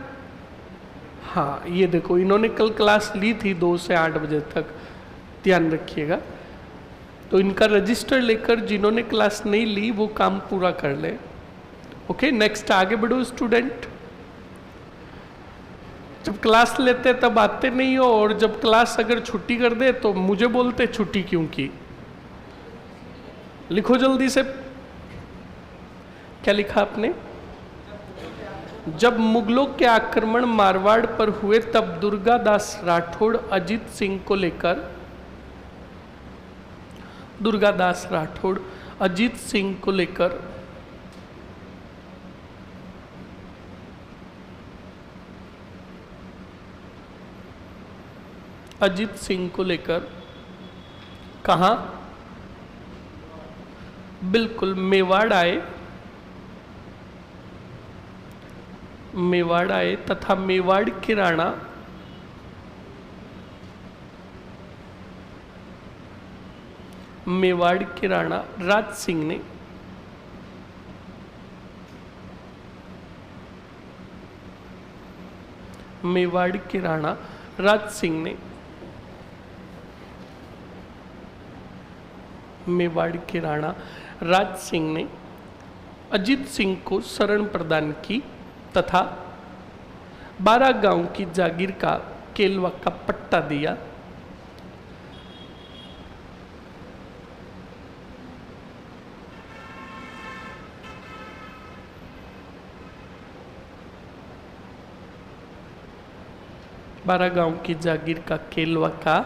हाँ ये देखो, इन्होंने कल क्लास ली थी 2 से 8 बजे तक, ध्यान रखिएगा। तो इनका रजिस्टर लेकर जिन्होंने क्लास नहीं ली वो काम पूरा कर ले। ओके, नेक्स्ट आगे बढ़ो स्टूडेंट। जब क्लास लेते तब आते नहीं हो, और जब क्लास अगर छुट्टी कर दे तो मुझे बोलते छुट्टी क्यों की। लिखो जल्दी से, क्या लिखा आपने? जब मुगलों के आक्रमण मारवाड़ पर हुए तब दुर्गादास राठौड़ अजीत सिंह को लेकर, दुर्गादास राठौड़ अजीत सिंह को लेकर अजीत सिंह को लेकर कहाँ? बिल्कुल मेवाड़ आए। मेवाड़ आए तथा मेवाड़ के राणा राज सिंह ने मेवाड़ के राणा राज सिंह ने मेवाड़ के राणा राज सिंह ने अजीत सिंह को शरण प्रदान की तथा 12 गांव की जागीर का केलवा का पट्टा दिया। बारह गांव की जागीर का केलवा का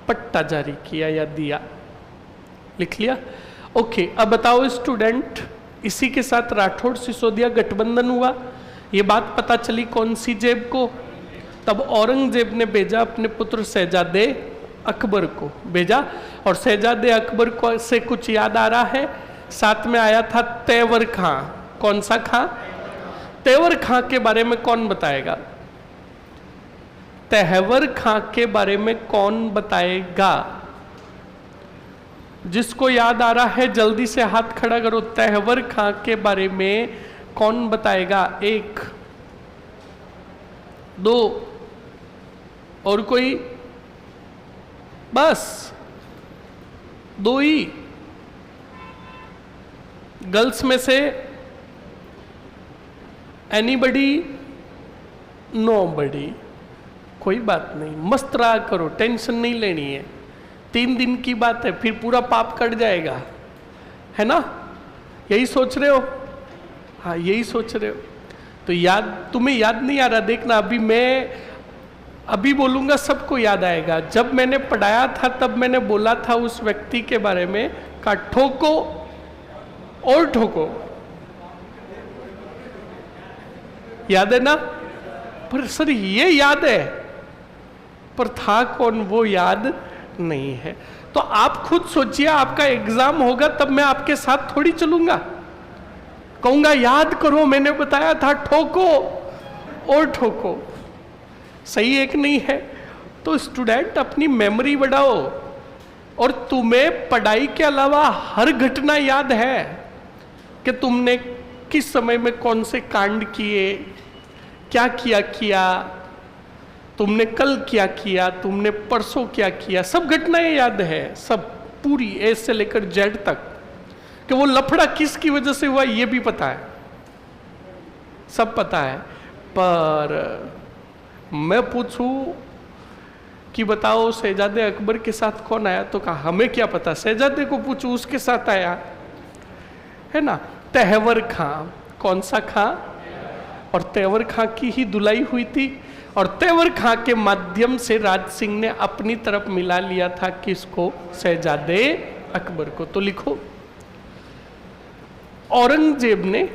पट्टा जारी किया या दिया। लिख लिया? ओके, अब बताओ स्टूडेंट, इसी के साथ राठौड़ सिसोदिया गठबंधन हुआ। ये बात पता चली कौन सी जेब को? तब औरंगजेब ने भेजा अपने पुत्र शहजादे अकबर को भेजा, और शहजादे अकबर को से कुछ याद आ रहा है। साथ में आया था तेवर खां। कौन सा खां? तेवर खां के बारे में कौन बताएगा? तेवर खां के बारे में कौन बताएगा? जिसको याद आ रहा है जल्दी से हाथ खड़ा करो। तेवर खां के बारे में कौन बताएगा? 1 2 और कोई? बस 2 ही। गर्ल्स में से एनीबडी? नोबडी। कोई बात नहीं, मस्त रहा करो, टेंशन नहीं लेनी है। 3 दिन की बात है, फिर पूरा पाप कट जाएगा, है ना? यही सोच रहे हो? हाँ, यही सोच रहे हो। तो याद, तुम्हें याद नहीं आ रहा? देखना, अभी बोलूंगा सबको याद आएगा। जब मैंने पढ़ाया था तब मैंने बोला था उस व्यक्ति के बारे में का ठोको और ठोको। याद है ना? पर सर ये याद है, पर था कौन वो याद नहीं है। तो आप खुद सोचिए, आपका एग्जाम होगा तब मैं आपके साथ थोड़ी चलूंगा, कहूंगा याद करो मैंने बताया था ठोको और ठोको। सही एक नहीं है? तो स्टूडेंट अपनी मेमोरी बढ़ाओ, और तुम्हें पढ़ाई के अलावा हर घटना याद है कि तुमने किस समय में कौन से कांड किए, क्या किया, तुमने कल क्या किया, तुमने परसों क्या किया, सब घटनाएं याद है, सब पूरी ए से लेकर जेड तक। कि वो लफड़ा किसकी वजह से हुआ ये भी पता है, सब पता है। पर मैं पूछूं कि बताओ शहजादे अकबर के साथ कौन आया, तो कहा हमें क्या पता, शहजादे को पूछो उसके साथ आया, है ना? तेवर खां। कौन सा खां? और तेवर खां की ही धुलाई हुई थी, और तेवर खां के माध्यम से राज सिंह ने अपनी तरफ मिला लिया था किसको? शहजादे अकबर को। तो लिखो, औरंगजेब ने,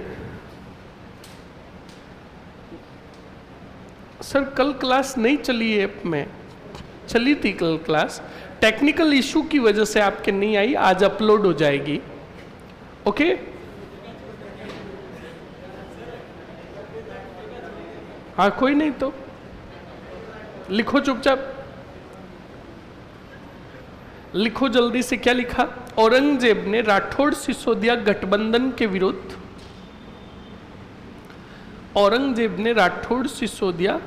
सर कल क्लास नहीं चली है, में चली थी कल क्लास, टेक्निकल इशू की वजह से आपके नहीं आई, आज अपलोड हो जाएगी। ओके? हाँ, कोई नहीं तो लिखो, चुपचाप लिखो जल्दी से। क्या लिखा? औरंगजेब ने राठौड़ सिसोदिया गठबंधन के विरुद्ध, औरंगजेब ने राठौड़ सिसोदिया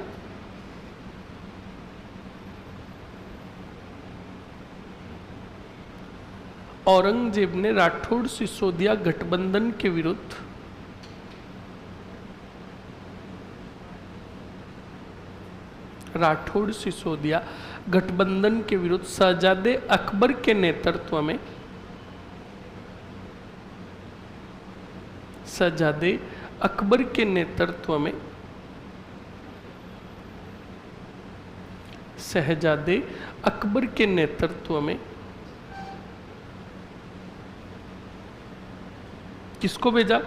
गठबंधन के विरुद्ध राठौड़ सिसोदिया गठबंधन के विरुद्ध शहजादे अकबर के नेतृत्व में, शहजादे अकबर के नेतृत्व में, शहजादे अकबर के नेतृत्व में किसको भेजा?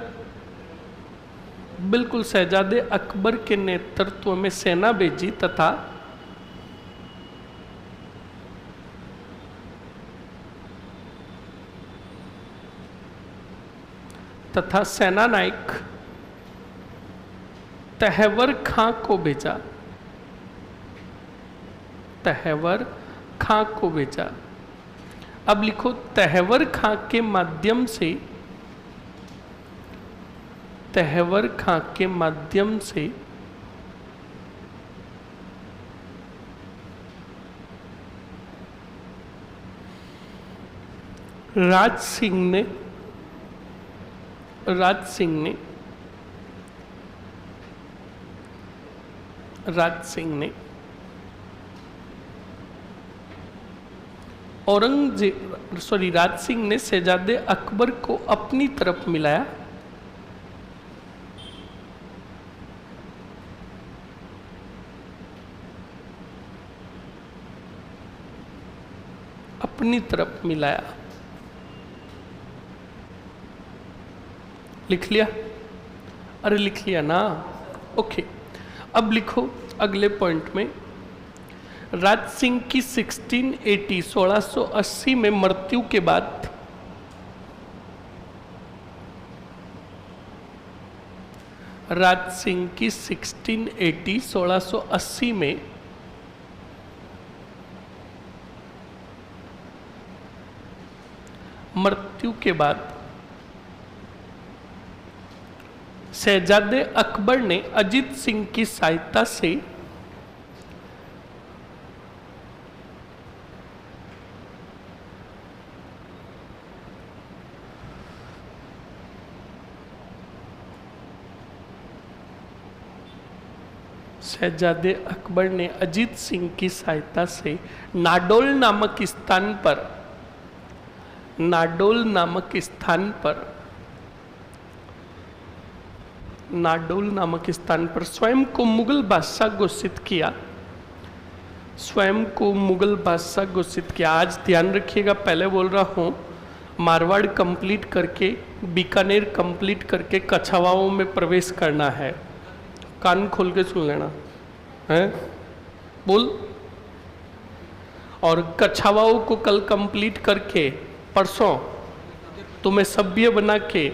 बिल्कुल, शहजादे अकबर के नेतृत्व में सेना भेजी तथा सेना नायक तहवर खां को भेजा, तहवर खां को भेजा। अब लिखो तहवर खां के माध्यम से, तहवर खां के माध्यम से राज सिंह ने राज सिंह ने शहजादे अकबर को अपनी तरफ मिलाया, अपनी तरफ मिलाया। लिख लिया? अरे लिख लिया ना, ओके। अब लिखो अगले पॉइंट में, राज सिंह की 1680 में मृत्यु के बाद राज सिंह की 1680 में मृत्यु के बाद शहजादे अकबर ने अजीत सिंह की सहायता से अजीत सिंह की सहायता से नाडोल नामक स्थान पर स्वयं को मुगल बादशाह घोषित किया, आज ध्यान रखिएगा, पहले बोल रहा हूं मारवाड़ कंप्लीट करके, बीकानेर कंप्लीट करके कछावाओं में प्रवेश करना है। कान खोल के सुन लेना है, बोल। और कछावाओं को कल कंप्लीट करके परसों तुम्हें सभ्य बना के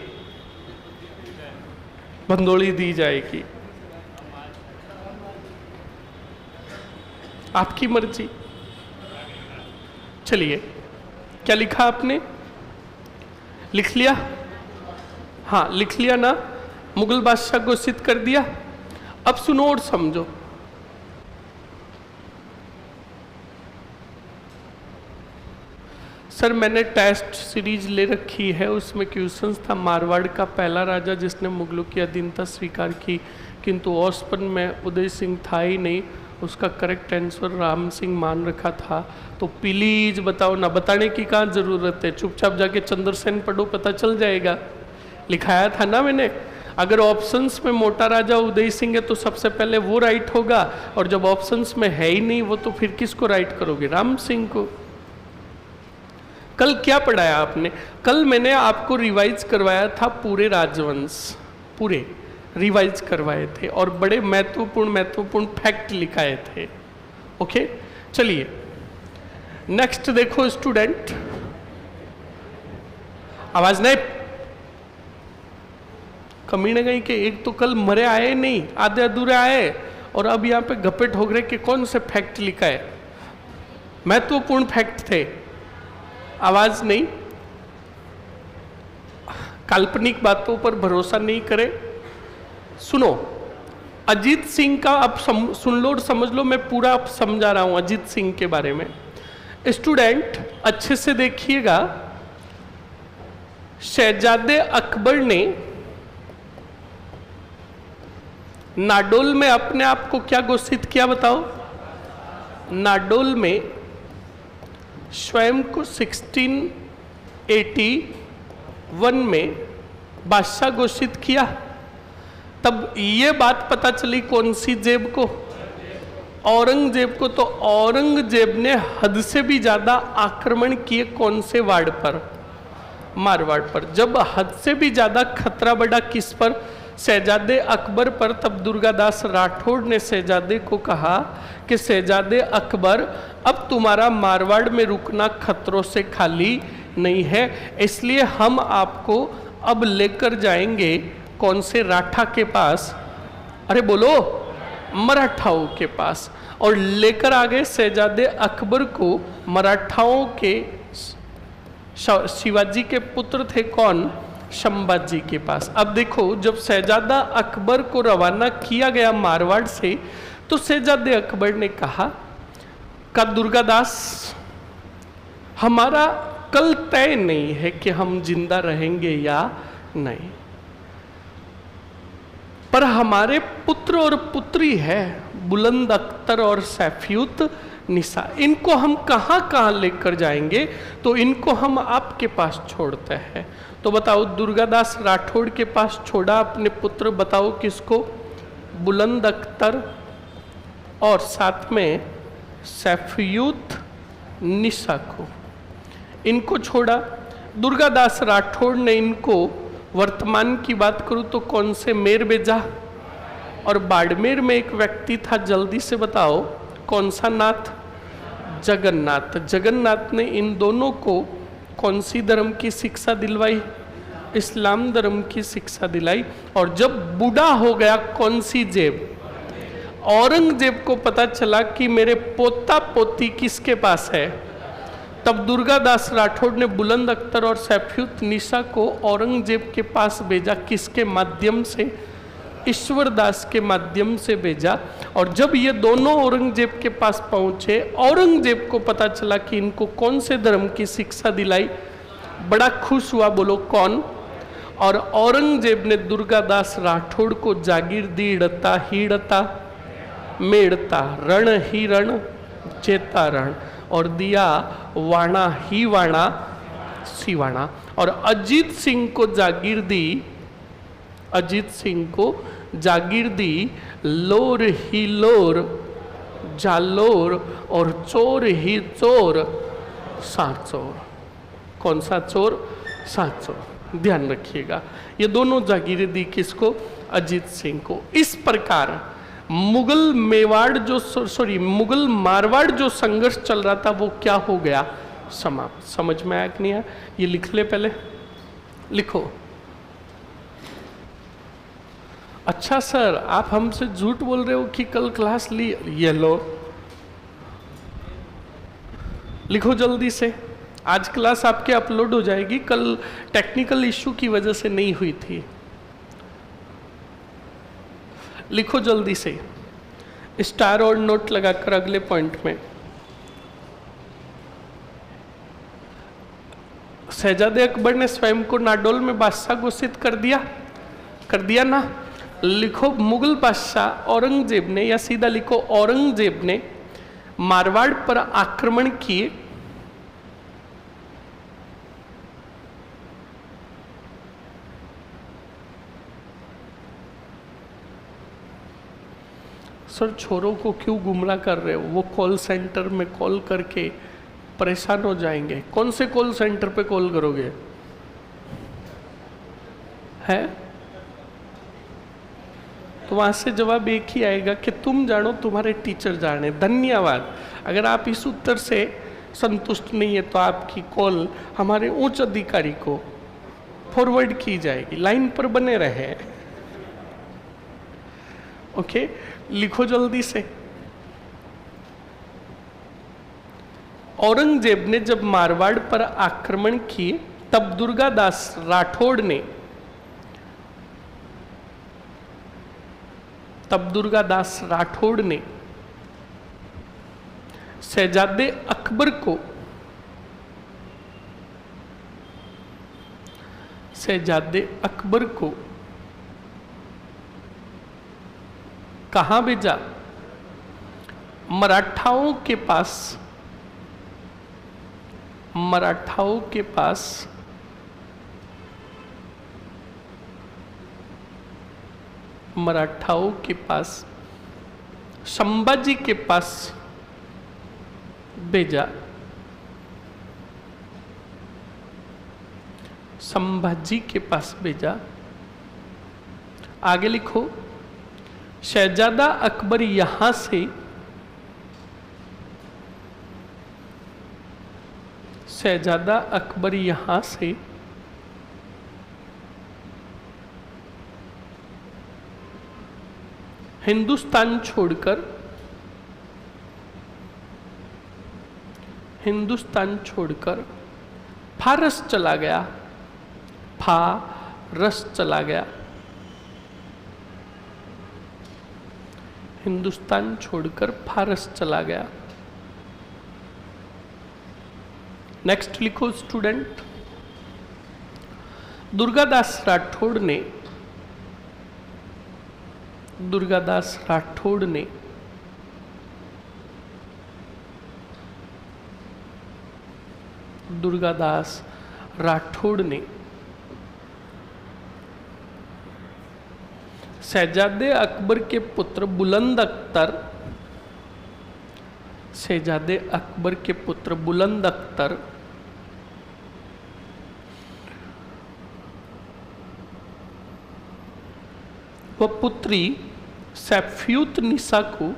भंदोली दी जाएगी, आपकी मर्जी। चलिए, क्या लिखा आपने? लिख लिया? हाँ लिख लिया ना, मुगल बादशाह घोषित कर दिया। अब सुनो और समझो। सर मैंने टेस्ट सीरीज ले रखी है, उसमें क्वेश्चंस था मारवाड़ का पहला राजा जिसने मुगलों की अधीनता स्वीकार की, किंतु औसपन में उदय सिंह था ही नहीं, उसका करेक्ट आंसर राम सिंह मान रखा था। तो प्लीज बताओ ना, बताने की कहाँ जरूरत है, चुपचाप जाके चंद्रसेन पढ़ो, पता चल जाएगा। लिखाया था ना मैंने, अगर ऑप्शंस में मोटा राजा उदय सिंह है तो सबसे पहले वो राइट होगा, और जब ऑप्शंस में है ही नहीं वो तो फिर किसको राइट करोगे? राम सिंह को। कल क्या पढ़ाया आपने? कल मैंने आपको रिवाइज करवाया था पूरे राजवंश, पूरे रिवाइज करवाए थे और बड़े महत्वपूर्ण फैक्ट लिखाए थे। ओके चलिए नेक्स्ट देखो स्टूडेंट, आवाज नहीं, कमीने गई कि एक तो कल मरे आए नहीं, आधे अधूरे आए, और अब यहाँ पे गप्पे ठोक रहे कि कौन से फैक्ट लिखा है, महत्वपूर्ण फैक्ट थे। आवाज नहीं, काल्पनिक बातों पर भरोसा नहीं करें। सुनो, अजीत सिंह का अब सुन लो और समझ लो, मैं पूरा अब समझा रहा हूं अजीत सिंह के बारे में। स्टूडेंट अच्छे से देखिएगा, शहजादे अकबर ने नाडोल में अपने आप को क्या घोषित किया बताओ? नाडोल में स्वयं को 1681 में बादशाह घोषित किया। तब ये बात पता चली कौन सी जेब को? औरंगजेब को। तो औरंगजेब ने हद से भी ज्यादा आक्रमण किए कौन से वार्ड पर? मारवाड़ पर। जब हद से भी ज्यादा खतरा बढ़ा किस पर? शहजादे अकबर पर। तब दुर्गादास राठौड़ ने शहजादे को कहा कि शहजादे अकबर, अब तुम्हारा मारवाड़ में रुकना खतरों से खाली नहीं है, इसलिए हम आपको अब लेकर जाएंगे कौन से? राठा के पास। अरे बोलो, मराठाओं के पास। और लेकर आ गए शहजादे अकबर को मराठाओं के, शिवाजी के पुत्र थे कौन, संभाजी के पास। अब देखो, जब शहजादा अकबर को रवाना किया गया मारवाड़ से, तो शहजादे अकबर ने कहा का दुर्गादास, हमारा कल तय नहीं है कि हम जिंदा रहेंगे या नहीं, पर हमारे पुत्र और पुत्री है बुलंद अख्तर और सैफियुत निसा, इनको हम कहाँ कहाँ लेकर जाएंगे, तो इनको हम आपके पास छोड़ते हैं। तो बताओ, दुर्गादास राठौड़ के पास छोड़ा अपने पुत्र, बताओ किसको, बुलंद अख्तर और साथ में सैफियुत निसा को, इनको छोड़ा। दुर्गादास राठौड़ ने इनको, वर्तमान की बात करूं तो कौन से मेर भेजा, और बाड़मेर में एक व्यक्ति था, जल्दी से बताओ कौन सा नाथ, जगन्नाथ। जगन्नाथ ने इन दोनों को कौन सी धर्म की शिक्षा दिलवाई, इस्लाम धर्म की शिक्षा दिलाई। और जब बूढ़ा हो गया कौन सी जेब, औरंगजेब को पता चला कि मेरे पोता पोती किसके पास है, तब दुर्गादास राठौड़ ने बुलंद अख्तर और सैफियुत निसा को औरंगजेब के पास भेजा। किसके माध्यम से, ईश्वरदास के माध्यम से भेजा। और जब ये दोनों औरंगजेब के पास पहुंचे, औरंगजेब को पता चला कि इनको कौन से धर्म की शिक्षा दिलाई, बड़ा खुश हुआ, बोलो कौन, और औरंगजेब ने दुर्गादास राठौड़ को जागीर दी, इड़ता हीड़ता मेड़ता, रण ही रण चेता रण, और दिया वाणा ही वाणा सिवाणा। और अजीत सिंह को जागीर दी, अजीत सिंह को जागीर दी, लोर ही लोर जालोर, और चोर ही चोर सात चोर। कौन सा चोर, सात चोर, ध्यान रखिएगा। ये दोनों जागीर दी किसको, अजीत सिंह को। इस प्रकार मुगल मेवाड़ जो, सॉरी मुगल मारवाड़ जो संघर्ष चल रहा था वो क्या हो गया, समाप्त। समझ में आया कि नहीं आया, ये लिख ले, पहले लिखो। अच्छा सर, आप हमसे झूठ बोल रहे हो कि कल क्लास ली, ये लो, लिखो जल्दी से। आज क्लास आपके अपलोड हो जाएगी, कल टेक्निकल इश्यू की वजह से नहीं हुई थी। लिखो जल्दी से, स्टार और नोट लगाकर अगले पॉइंट में। शहजादे अकबर ने स्वयं को नाडोल में बादशाह घोषित कर दिया ना। लिखो, मुगल बादशाह औरंगजेब ने, या सीधा लिखो औरंगजेब ने मारवाड़ पर आक्रमण किए। सर छोरों को क्यों गुमराह कर रहे हो, वो कॉल सेंटर में कॉल करके परेशान हो जाएंगे। कौन से कॉल सेंटर पे कॉल करोगे, है तो वहां से जवाब एक ही आएगा कि तुम जानो, तुम्हारे टीचर जाने। धन्यवाद। अगर आप इस उत्तर से संतुष्ट नहीं है तो आपकी कॉल हमारे उच्च अधिकारी को फॉरवर्ड की जाएगी। लाइन पर बने रहे। ओके, लिखो जल्दी से। औरंगजेब ने जब मारवाड़ पर आक्रमण किए, तब दुर्गादास राठौड़ ने शहजादे अकबर को कहां भेजा, मराठाओं के पास संभाजी के पास भेजा। संभाजी के पास भेजा। आगे लिखो, शहजादा अकबर यहां से हिंदुस्तान छोड़कर फारस चला गया। फारस चला गया। हिंदुस्तान छोड़कर फारस चला गया। नेक्स्ट लिखो स्टूडेंट, दुर्गादास राठौड़ ने दुर्गादास राठौड़ ने शहजादे अकबर के पुत्र बुलंद अख्तर व पुत्री सैफ्यूत निसा को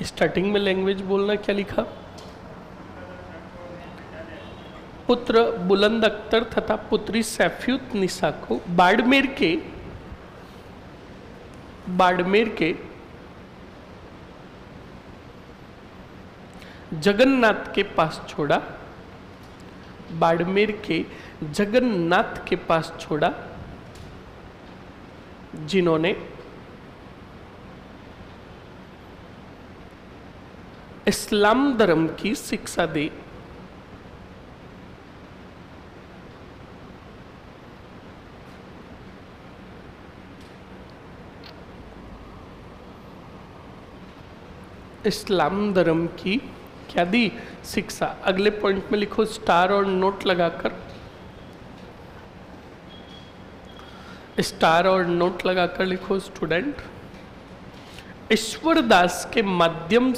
स्टार्टिंग में लैंग्वेज बोलना, क्या लिखा? पुत्र बुलंद अख्तर तथा पुत्री सैफ्यूत निसा को बाड़मेर के जगन्नाथ के पास छोड़ा। बाड़मेर के जगन्नाथ के पास छोड़ा, जिन्होंने इस्लाम धर्म की शिक्षा दी। इस्लाम धर्म की क्या दी? शिक्षा। अगले पॉइंट में लिखो स्टार और नोट लगाकर, स्टार और नोट लगाकर लिखो स्टूडेंट, ईश्वरदास के माध्यम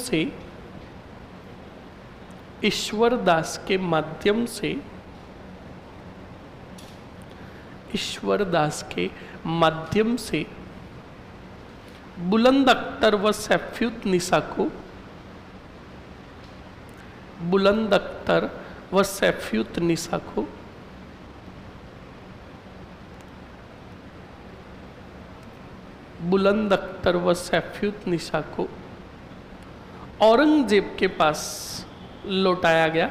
से बुलंद अख्तर व सैफ्यूत निसा को बुलंद अख्तर व सैफ्यूत निसा को बुलंद अख्तर व सैफ्यूत निसा को औरंगजेब के पास लौटाया गया।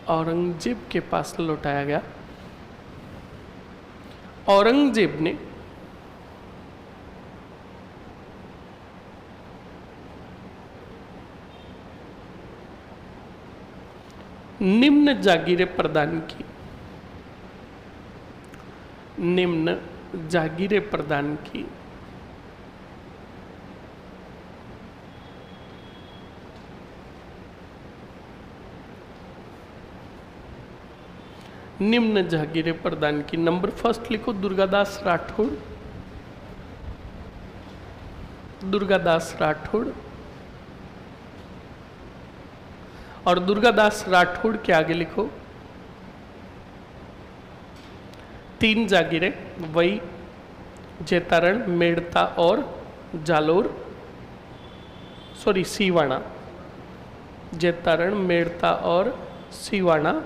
औरंगजेब के पास लौटाया गया। औरंगजेब ने निम्न जागीरें प्रदान की। निम्न जागीरें प्रदान की। निम्न जागीरें प्रदान की। नंबर फर्स्ट लिखो दुर्गादास राठौड़। दुर्गादास राठौड़ और दुर्गादास राठौड़ के आगे लिखो 3 जागीरें, वही जैतारण, मेड़ता और जालोर, सीवाणा। जैतारण, मेड़ता और सीवाणा।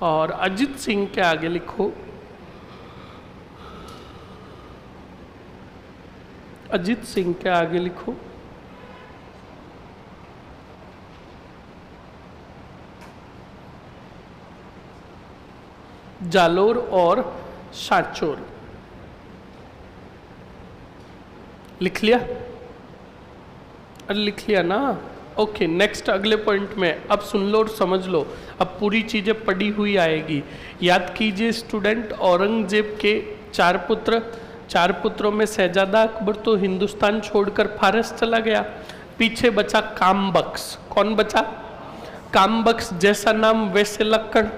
और अजित सिंह के आगे लिखो अजित सिंह के आगे लिखो जालोर और सांचौर। लिख लिया? अरे लिख लिया ना? ओके, नेक्स्ट अगले पॉइंट में अब सुन लो और समझ लो। अब पूरी चीजें पढ़ी हुई आएगी। याद कीजिए स्टूडेंट, औरंगजेब के 4 पुत्र, 4 पुत्रों में शहजादा अकबर तो हिंदुस्तान छोड़कर फारस चला गया। पीछे बचा कामबख्श। कौन बचा? कामबख्श। जैसा नाम वैसे लक्षण,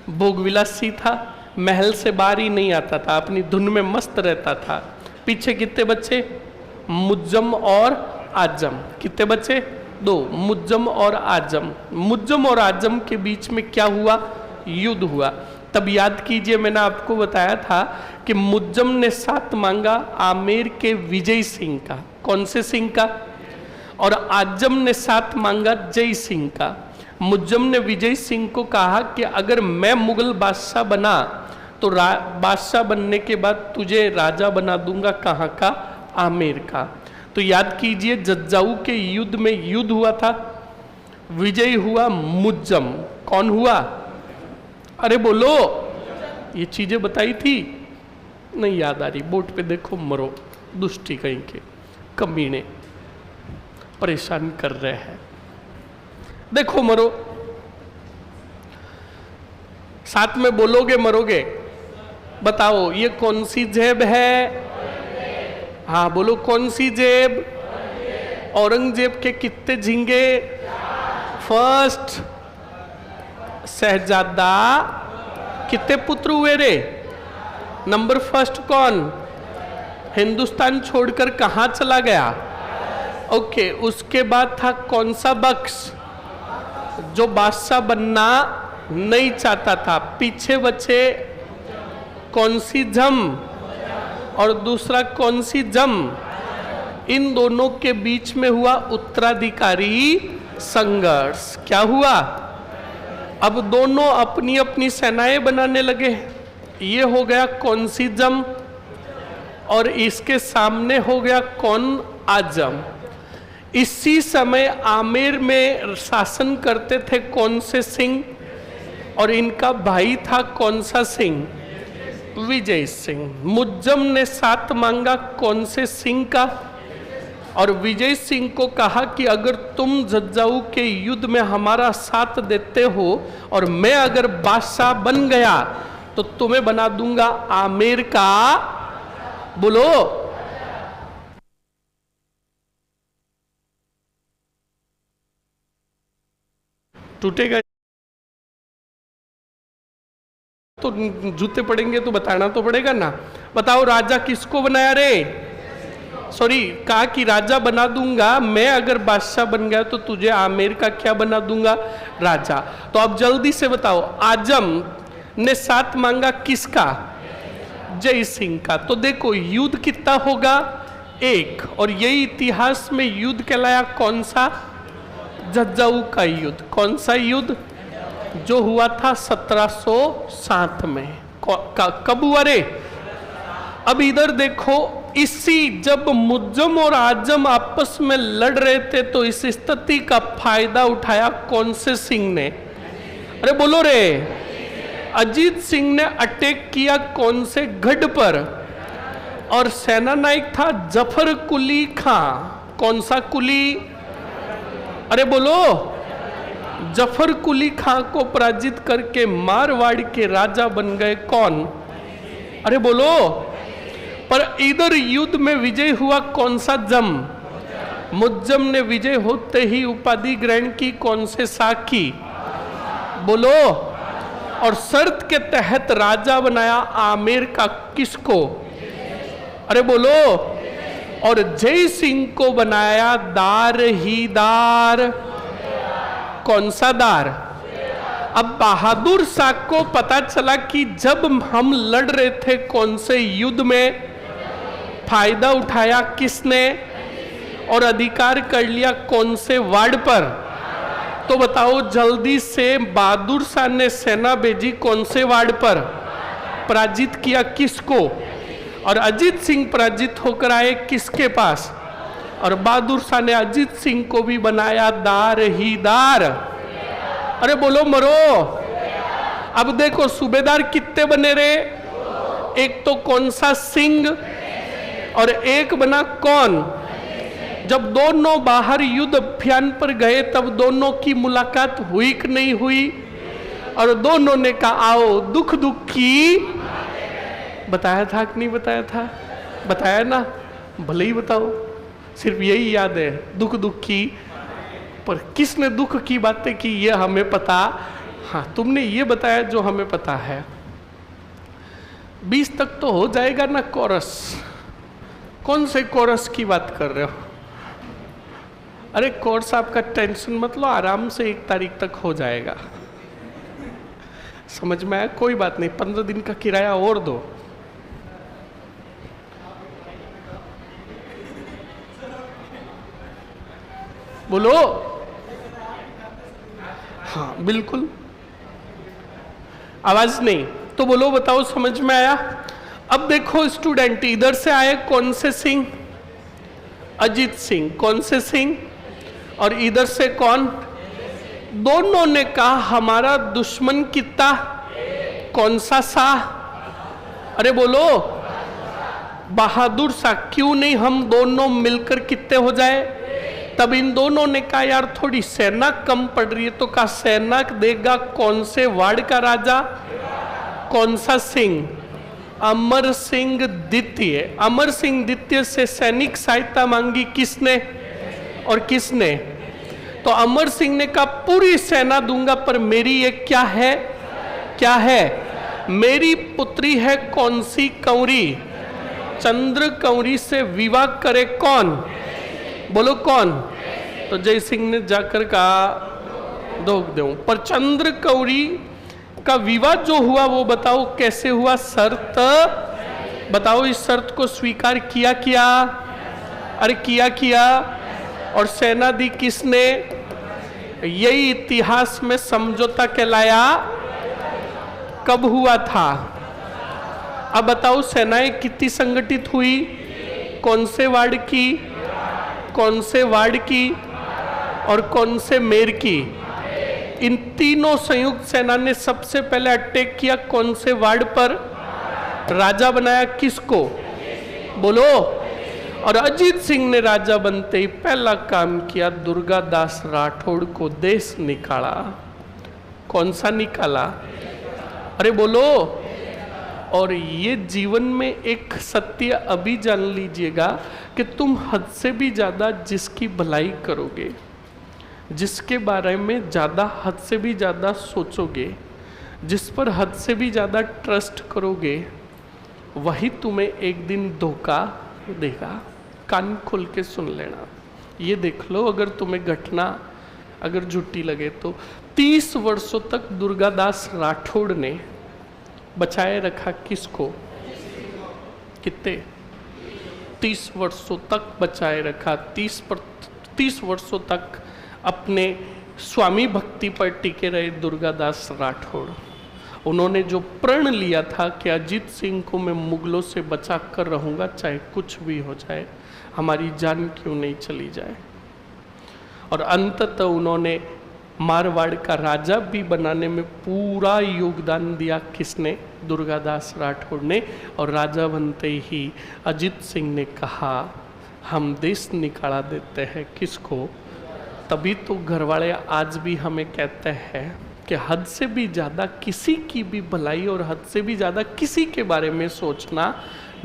भोगविलासी था, महल से बाहर ही नहीं आता था, अपनी धुन में मस्त रहता था। पीछे कितने बच्चे? मुज्जम और आजम। कितने बच्चे? दो, मुज्जम और आजम। मुज्जम और आजम के बीच में क्या हुआ? युद्ध हुआ। तब याद कीजिए, मैंने आपको बताया था कि मुज्जम ने साथ मांगा आमेर के विजय सिंह का। कौन से सिंह का? और आजम ने साथ मांगा जय सिंह का। मुज्जम ने विजय सिंह को कहा कि अगर मैं मुगल बादशाह बना तो बादशाह बनने के बाद तुझे राजा बना दूंगा। कहाँ का? आमेर का। तो याद कीजिए, जज्जाऊ के युद्ध में युद्ध हुआ था, विजय हुआ मुज्जम। कौन हुआ? अरे बोलो, ये चीजें बताई थी, नहीं याद आ रही? बोर्ड पे देखो, मरो दुष्टी कहीं के कमीने परेशान कर रहे हैं। देखो मरो, साथ में बोलोगे मरोगे। बताओ ये कौन सी जेब है? हाँ बोलो, कौन सी जेब? औरंगजेब के कितने झींगे? फर्स्ट शहजादा कितने पुत्र हुए रे? नंबर फर्स्ट कौन? हिंदुस्तान छोड़कर कहाँ चला गया? ओके, उसके बाद था कौन सा बख्श, जो बादशाह बनना नहीं चाहता था। पीछे बचे कौन सी जम और दूसरा कौन सी जम। इन दोनों के बीच में हुआ उत्तराधिकारी संघर्ष। क्या हुआ? अब दोनों अपनी अपनी सेनाएं बनाने लगे। ये हो गया कौन सी जम और इसके सामने हो गया कौन? आजम। इसी समय आमेर में शासन करते थे कौन से सिंह, और इनका भाई था कौन सा सिंह? विजय सिंह। मुज्जम ने साथ मांगा कौन से सिंह का? और विजय सिंह को कहा कि अगर तुम जज्जाऊ के युद्ध में हमारा साथ देते हो और मैं अगर बादशाह बन गया तो तुम्हें बना दूंगा आमेर का, बोलो, टूटेगा तो जूते पड़ेंगे तो बताना तो पड़ेगा ना। बताओ राजा किसको बनाया रे? सॉरी, कहा कि राजा बना दूंगा मैं, अगर बादशाह बन गया तो तुझे आमेर का क्या बना दूंगा? राजा। तो अब जल्दी से बताओ, आजम ने साथ मांगा किसका? जय सिंह का। तो देखो युद्ध कितना होगा? एक। और यही इतिहास में युद्ध कहलाया कौन सा? जज्जाऊ का युद्ध। कौन सा युद्ध? जो हुआ था 1707 में। कब हुआ रे? अब इधर देखो, इसी जब मुज्जम और आजम आपस में लड़ रहे थे तो इस स्थिति का फायदा उठाया कौन से सिंह ने? अरे बोलो रे। अजीत सिंह ने अटैक किया कौन से गढ़ पर, और सेना नायक था जफर कुली खां। कौन सा कुली? अरे बोलो। जफर कुली खां को पराजित करके मारवाड़ के राजा बन गए कौन? अरे बोलो। पर इधर युद्ध में विजय हुआ कौन सा? जम। मुज्जम ने विजय होते ही उपाधि ग्रहण की कौन से साकी? बोलो। और शर्त के तहत राजा बनाया आमेर का किसको? अरे बोलो। और जय सिंह को बनाया दार ही दार। कौन सा दार? अब बहादुर शाह को पता चला कि जब हम लड़ रहे थे कौन से युद्ध में, फायदा उठाया किसने और अधिकार कर लिया कौन से वार्ड पर? तो बताओ जल्दी से, बहादुर शाह ने सेना भेजी कौन से वार्ड पर? पराजित किया किसको? और अजीत सिंह पराजित होकर आए किसके पास? और बहादुर शाह ने अजीत सिंह को भी बनाया दार ही दार। अरे बोलो मरो। अब देखो सूबेदार कितने बने रे? एक तो कौन सा? सिंह। और एक बना कौन? जब दोनों बाहर युद्ध अभियान पर गए तब दोनों की मुलाकात हुई कि नहीं हुई? और दोनों ने कहा आओ दुख दुख की। बताया था कि नहीं बताया था? बताया ना, भले ही बताओ, सिर्फ यही याद है दुख दुख की। पर किसने दुख की बातें की ये हमें पता। हाँ तुमने ये बताया जो हमें पता है। 20 तक तो हो जाएगा ना कोरस? कौन से कोरस की बात कर रहे हो? अरे कोर्स आपका टेंशन मत लो, आराम से 1 तारीख तक हो जाएगा। समझ में आया? कोई बात नहीं, 15 दिन का किराया और दो। बोलो। हाँ बिल्कुल, आवाज नहीं तो बोलो, बताओ समझ में आया? अब देखो स्टूडेंट, इधर से आए कौन से सिंह? अजीत सिंह। कौन से सिंह? और इधर से कौन? दोनों ने कहा हमारा दुश्मन कितना? कौन सा सा? अरे बोलो, बहादुर सा। क्यों नहीं हम दोनों मिलकर कितने हो जाए? तब इन दोनों ने कहा यार थोड़ी सेना कम पड़ रही है, तो कहा सेना देगा कौन से वार्ड का राजा? कौन सा सिंह? अमर सिंह द्वितीय। अमर सिंह द्वितीय से सैनिक सहायता मांगी किसने और किसने? तो अमर सिंह ने कहा पूरी सेना दूंगा, पर मेरी एक क्या है? क्या है? मेरी पुत्री है कौन सी कंवरी? चंद्र कंवरी से विवाह करे कौन? बोलो कौन? तो जय सिंह ने जाकर कहा दोग दूं, पर चंद्र कंवरी का विवाह जो हुआ वो बताओ कैसे हुआ? शर्त बताओ, इस शर्त को स्वीकार किया? किया? अरे किया। और सेना दी किसने? यही इतिहास में समझौता कहलाया। कब हुआ था? अब बताओ सेनाएं कितनी संगठित हुई? कौन से वार्ड की? कौन से वार्ड की? और कौन से मेयर की? इन तीनों संयुक्त सेना ने सबसे पहले अटैक किया कौन से वार्ड पर? राजा बनाया किसको? बोलो। और अजीत सिंह ने राजा बनते ही पहला काम किया, दुर्गादास राठौड़ को देश निकाला। कौन सा निकाला? अरे बोलो। और ये जीवन में एक सत्य अभी जान लीजिएगा कि तुम हद से भी ज्यादा जिसकी भलाई करोगे, जिसके बारे में ज़्यादा हद से भी ज़्यादा सोचोगे, जिस पर हद से भी ज़्यादा ट्रस्ट करोगे, वही तुम्हें एक दिन धोखा देगा। कान खोल के सुन लेना, ये देख लो। अगर तुम्हें घटना अगर झूठी लगे तो 30 वर्षों तक दुर्गादास राठौड़ ने बचाए रखा किसको? कितने? 30 वर्षों तक बचाए रखा। 30 वर्षों तक अपने स्वामी भक्ति पर टिके रहे दुर्गादास राठौड़। उन्होंने जो प्रण लिया था कि अजीत सिंह को मैं मुगलों से बचा कर रहूँगा, चाहे कुछ भी हो जाए, हमारी जान क्यों नहीं चली जाए। और अंततः उन्होंने मारवाड़ का राजा भी बनाने में पूरा योगदान दिया। किसने? दुर्गादास राठौड़ ने। और राजा बनते ही अजीत सिंह ने कहा हम देश निकाला देते हैं। किसको? तभी तो घरवाले आज भी हमें कहते हैं कि हद से भी ज़्यादा किसी की भी भलाई और हद से भी ज़्यादा किसी के बारे में सोचना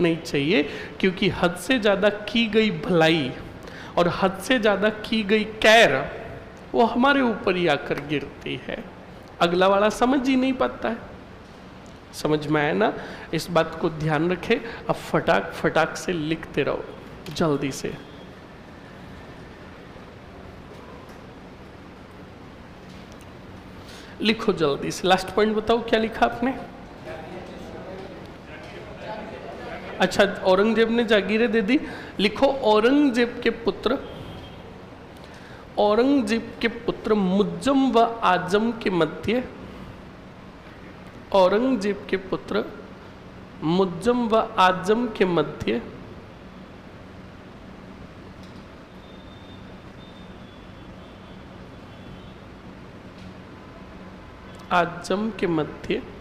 नहीं चाहिए, क्योंकि हद से ज़्यादा की गई भलाई और हद से ज़्यादा की गई कैर वो हमारे ऊपर ही आकर गिरती है। अगला वाला समझ ही नहीं पाता है। समझ में आया ना? इस बात को ध्यान रखें। अब फटाक फटाक से लिखते रहो जल्दी से। लिखो जल्दी से। लास्ट पॉइंट बताओ क्या लिखा आपने? अच्छा, औरंगजेब ने जागीरें दे दी। लिखो औरंगजेब के पुत्र मुज्जम व आजम के मध्य, औरंगजेब के पुत्र मुज्जम व आजम के मध्य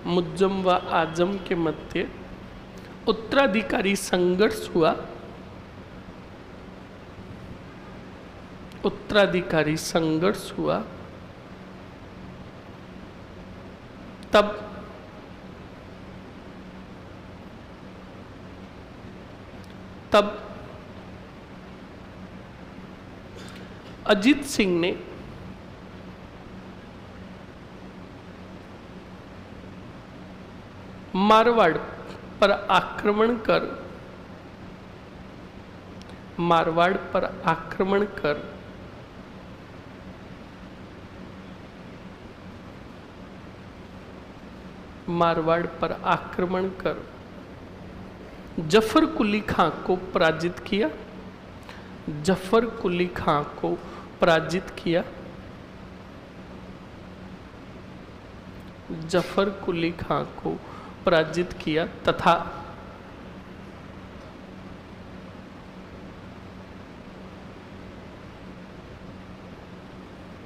मुज्जम व आजम के मध्य उत्तराधिकारी संघर्ष हुआ। उत्तराधिकारी संघर्ष हुआ। तब अजीत सिंह ने मारवाड़ पर आक्रमण कर मारवाड़ पर आक्रमण कर जफर कुली खां को पराजित किया। जफर कुली खां को पराजित किया। जफर कुली खां को पराजित किया तथा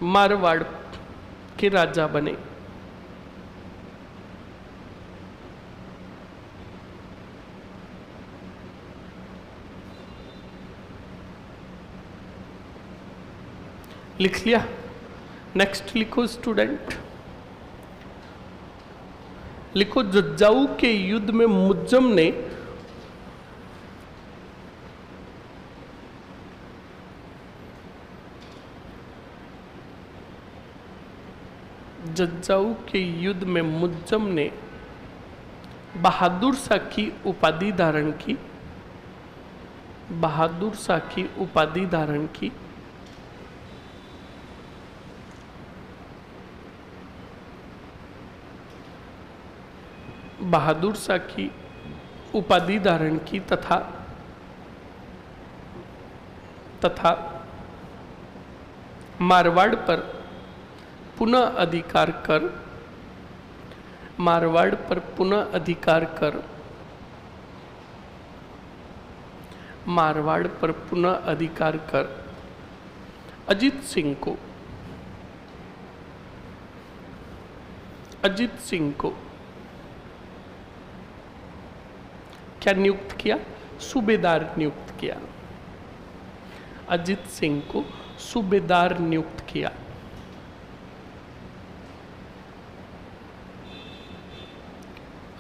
मारवाड़ के राजा बने। लिख लिया। नेक्स्ट लिखो स्टूडेंट, लिखो जज्जाऊ के युद्ध में मुज्जम ने जज्जाऊ के युद्ध में मुज्जम ने बहादुर शाह की उपाधि धारण की। बहादुर शाह की उपाधि धारण की। बहादुर शाह की उपाधि धारण की तथा मारवाड़ पर पुनः अधिकार कर। मारवाड़ पर पुनः अधिकार कर। मारवाड़ पर पुनः अधिकार कर अजीत सिंह को क्या नियुक्त किया? सूबेदार नियुक्त किया। अजीत सिंह को सूबेदार नियुक्त किया।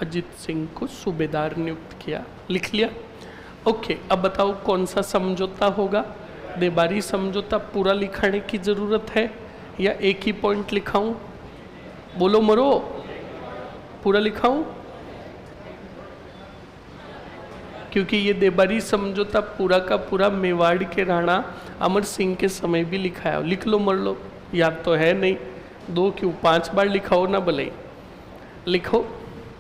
अजीत सिंह को सूबेदार नियुक्त किया। लिख लिया। ओके, अब बताओ कौन सा समझौता होगा? देबारी समझौता पूरा लिखाने की जरूरत है या एक ही पॉइंट लिखाऊं? बोलो मरो, पूरा लिखाऊं? क्योंकि ये देबारी समझौता पूरा का पूरा मेवाड़ के राणा अमर सिंह के समय भी लिखा है। लिख लो, मर लो, याद तो है नहीं। 2 क्यों 5 बार लिखाओ ना भले। लिखो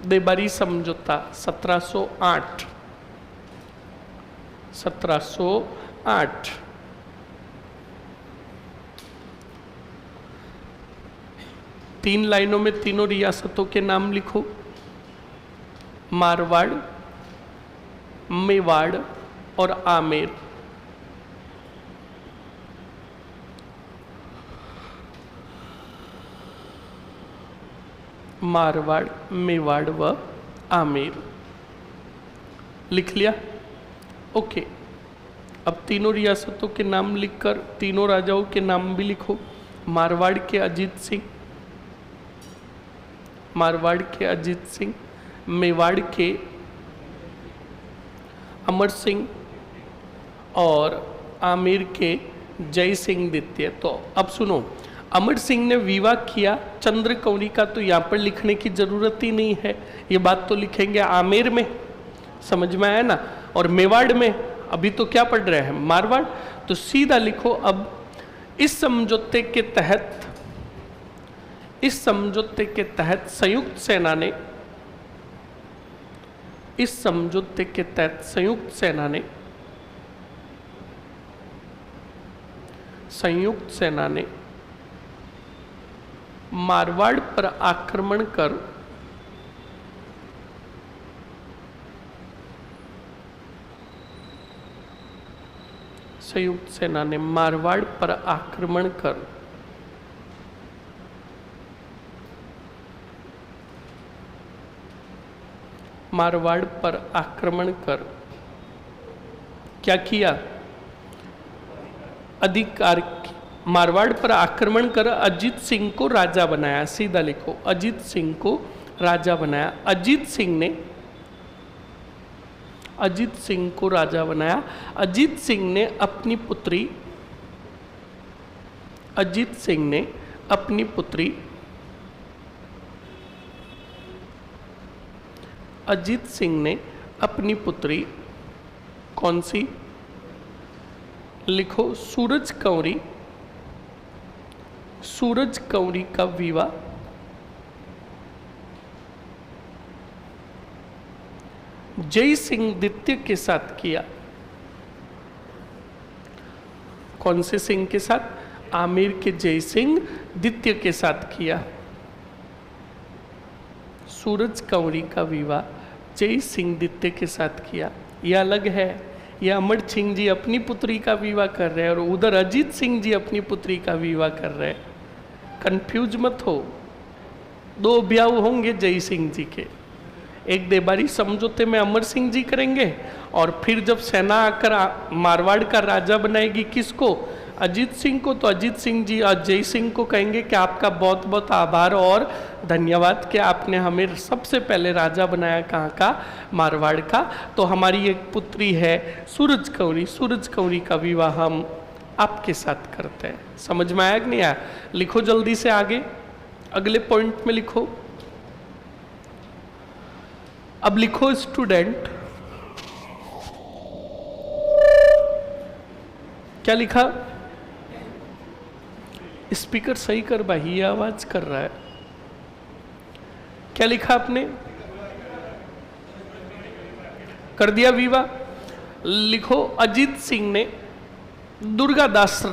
देबारी समझौता 1708। 1708 3 लाइनों में तीनों रियासतों के नाम लिखो। मारवाड़, मेवाड़ और आमेर। मारवाड़, मेवाड़ व आमेर। लिख लिया। ओके, अब तीनों रियासतों के नाम लिखकर तीनों राजाओं के नाम भी लिखो। मारवाड़ के अजीत सिंह, मारवाड़ के अजीत सिंह, मेवाड़ के अमर सिंह और आमेर के जय सिंह द्वितीय। तो अब सुनो, अमर सिंह ने विवाह किया चंद्रकौरी का, तो यहाँ पर लिखने की जरूरत ही नहीं है। ये बात तो लिखेंगे आमेर में, समझ में आया ना। और मेवाड़ में अभी तो क्या पढ़ रहे हैं? मारवाड़। तो सीधा लिखो अब इस समझौते के तहत, इस समझौते के तहत संयुक्त सेना ने, इस समझौते के तहत संयुक्त सेना ने, संयुक्त सेना ने मारवाड़ पर आक्रमण कर संयुक्त सेना ने मारवाड़ पर आक्रमण कर मारवाड़ पर आक्रमण कर क्या किया? अधिकार। मारवाड़ पर आक्रमण कर अजीत सिंह को राजा बनाया। सीधा लिखो, अजीत सिंह को राजा बनाया। अजीत सिंह ने, अजीत सिंह को राजा बनाया। अजीत सिंह ने अपनी पुत्री, अजीत सिंह ने अपनी पुत्री, अजीत सिंह ने अपनी पुत्री कौन सी? लिखो सूरज कंवरी, सूरज कंवरी का विवाह, जय सिंह द्वितीय के साथ किया। कौन से सिंह के साथ? आमेर के जय सिंह द्वितीय के साथ किया। सूरज कंवरी का विवाह जय सिंह द्वितीय के साथ किया। यह अलग है। यह अमर सिंह जी अपनी पुत्री का विवाह कर रहे हैं और उधर अजीत सिंह जी अपनी पुत्री का विवाह कर रहे हैं। कंफ्यूज मत हो। दो ब्याह होंगे जय सिंह जी के। एक देबारी समझौते में अमर सिंह जी करेंगे और फिर जब सेना आकर मारवाड़ का राजा बनाएगी किसको? अजीत सिंह को। तो अजीत सिंह जी जय सिंह को कहेंगे कि आपका बहुत बहुत आभार और धन्यवाद कि आपने हमें सबसे पहले राजा बनाया। कहाँ का? मारवाड़ का। तो हमारी एक पुत्री है सूरज कंवरी। सूरज कंवरी का विवाह हम आपके साथ करते हैं। समझ में आया कि नहीं आया? लिखो जल्दी से आगे, अगले पॉइंट में लिखो। अब लिखो स्टूडेंट, क्या लिखा? स्पीकर सही कर भाई, ये आवाज कर रहा है। क्या लिखा आपने? कर दिया विवाह। लिखो अजीत सिंह ने दुर्गादास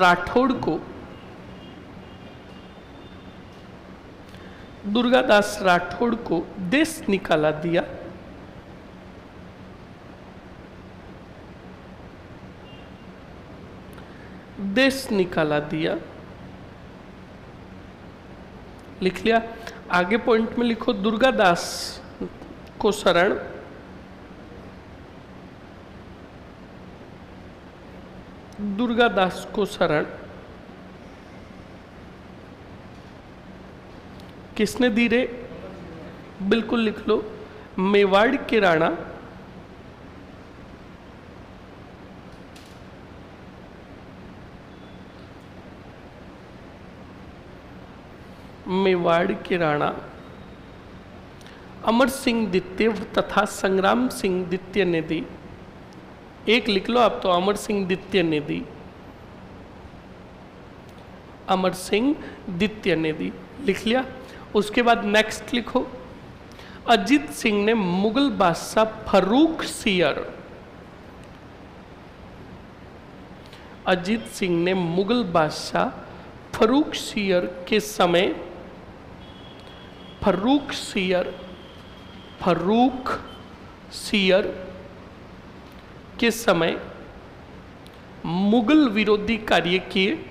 राठौड़ को देश निकाला दिया। देश निकाला दिया। लिख लिया। आगे पॉइंट में लिखो दुर्गादास को शरण किसने दी रे? बिल्कुल लिख लो, मेवाड़ के राणा अमर सिंह द्वितीय तथा संग्राम सिंह द्वितीय ने दी। एक लिख लो आप तो, अमर सिंह द्वितीय ने दी। अमर सिंह द्वितीय ने दी, लिख लिया। उसके बाद नेक्स्ट लिखो, अजीत सिंह ने मुगल बादशाह फर्रुख सियर के समय फर्रुख सियर के समय मुगल विरोधी कार्य किए।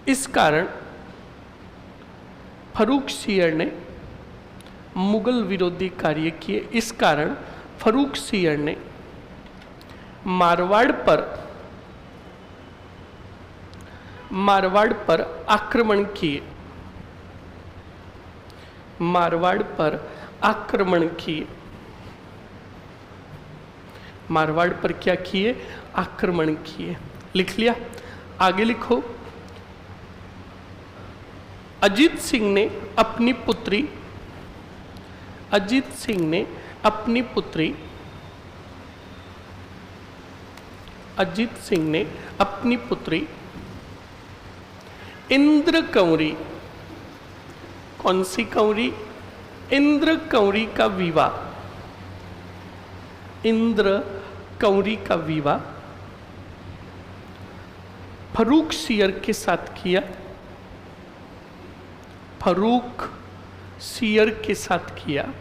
इस कारण फर्रुख सियर ने मुगल विरोधी कार्य किए। इस कारण फर्रुख सियर ने मारवाड़ पर आक्रमण किए। मारवाड़ पर क्या किए? आक्रमण किए। लिख लिया। आगे लिखो, अजीत सिंह ने अपनी पुत्री इंद्र कंवरी, कौन सी कंवरी? इंद्र कंवरी का विवाह फर्रुख सियर के साथ किया।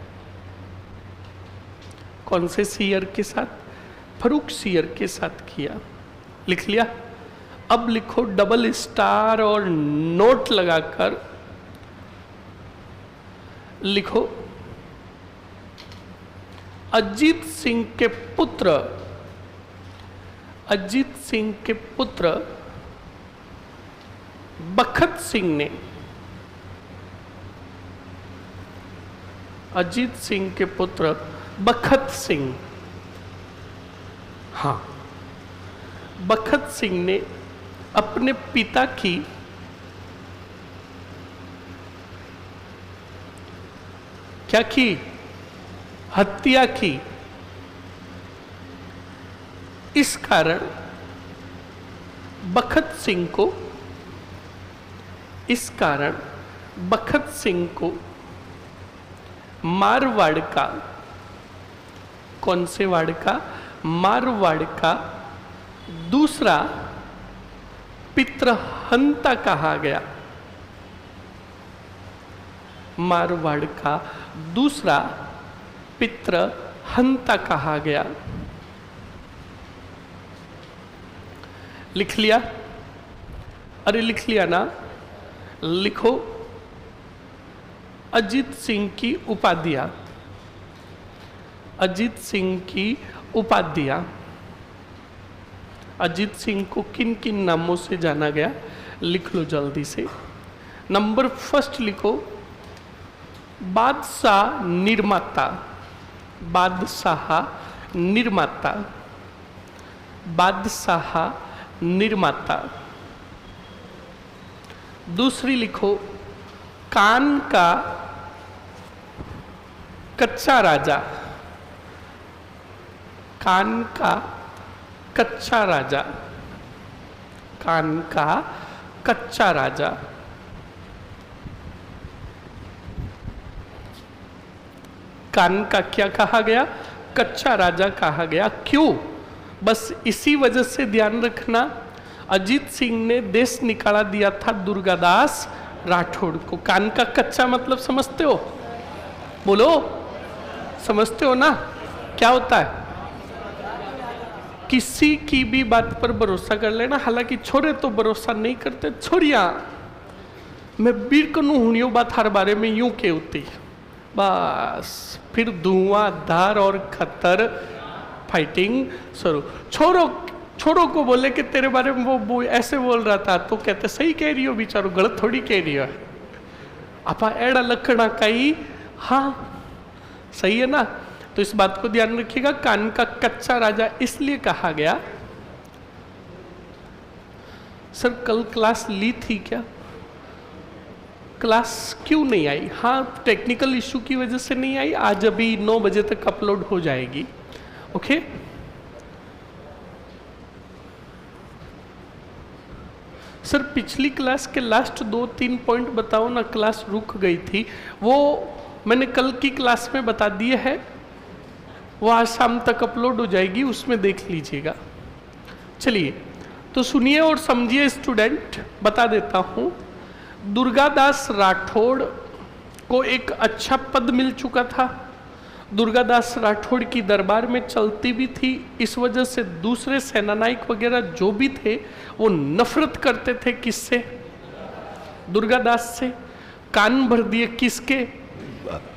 कौन से सियर के साथ? फर्रुख सियर के साथ किया। लिख लिया। अब लिखो डबल स्टार और नोट लगाकर लिखो, अजीत सिंह के पुत्र बखत सिंह ने अजीत सिंह के पुत्र बखत सिंह, हाँ, बखत सिंह ने अपने पिता की क्या की? हत्या की। इस कारण बखत सिंह को बखत सिंह को मारवाड़ का, कौन से वाड़ का? मारवाड़ का दूसरा पितृहंता कहा गया। मारवाड़ का दूसरा पितृहंता कहा गया। लिख लिया? अरे लिख लिया ना? लिखो अजीत सिंह की उपाधियां। अजीत सिंह की उपाधियां। अजीत सिंह को किन किन नामों से जाना गया? लिख लो जल्दी से। नंबर फर्स्ट लिखो बादशाह निर्माता। बादशाह निर्माता। बादशाह निर्माता। दूसरी लिखो कान का कच्चा राजा। कान का कच्चा राजा। कान का कच्चा राजा। कान का क्या कहा गया? कच्चा राजा कहा गया। क्यों? बस इसी वजह से ध्यान रखना, अजीत सिंह ने देश निकाला दिया था दुर्गादास राठौड़ को। कान का कच्चा मतलब समझते हो? बोलो, समझते हो ना क्या होता है? किसी की भी बात पर भरोसा कर लेना। हालांकि छोरे तो भरोसा नहीं करते, छोरिया मैं बीर कनु हुनियो बात हर बारे में यूं के होती, बस फिर धुआंधार और खतर फाइटिंग शुरू। छोरों को बोले कि तेरे बारे में वो ऐसे बोल रहा था, तो कहते सही कह रही हो बेचारो, गलत थोड़ी कह रही हो। आपा एड़ा लखना कई, हाँ सही है ना? तो इस बात को ध्यान रखिएगा। कान का कच्चा राजा इसलिए कहा गया। सर कल क्लास ली थी क्या? क्लास क्यों नहीं आई? हाँ टेक्निकल इशू की वजह से नहीं आई। आज अभी 9 बजे तक अपलोड हो जाएगी। ओके सर पिछली क्लास के लास्ट 2-3 पॉइंट बताओ ना, क्लास रुक गई थी। वो मैंने कल की क्लास में बता दिए है, वो आज शाम तक अपलोड हो जाएगी, उसमें देख लीजिएगा। चलिए तो सुनिए और समझिए स्टूडेंट, बता देता हूं। दुर्गादास राठौड़ को एक अच्छा पद मिल चुका था। दुर्गादास राठौड़ की दरबार में चलती भी थी। इस वजह से दूसरे सेनानायक वगैरह जो भी थे वो नफरत करते थे। किससे? दुर्गादास से। कान भर दिए किसके?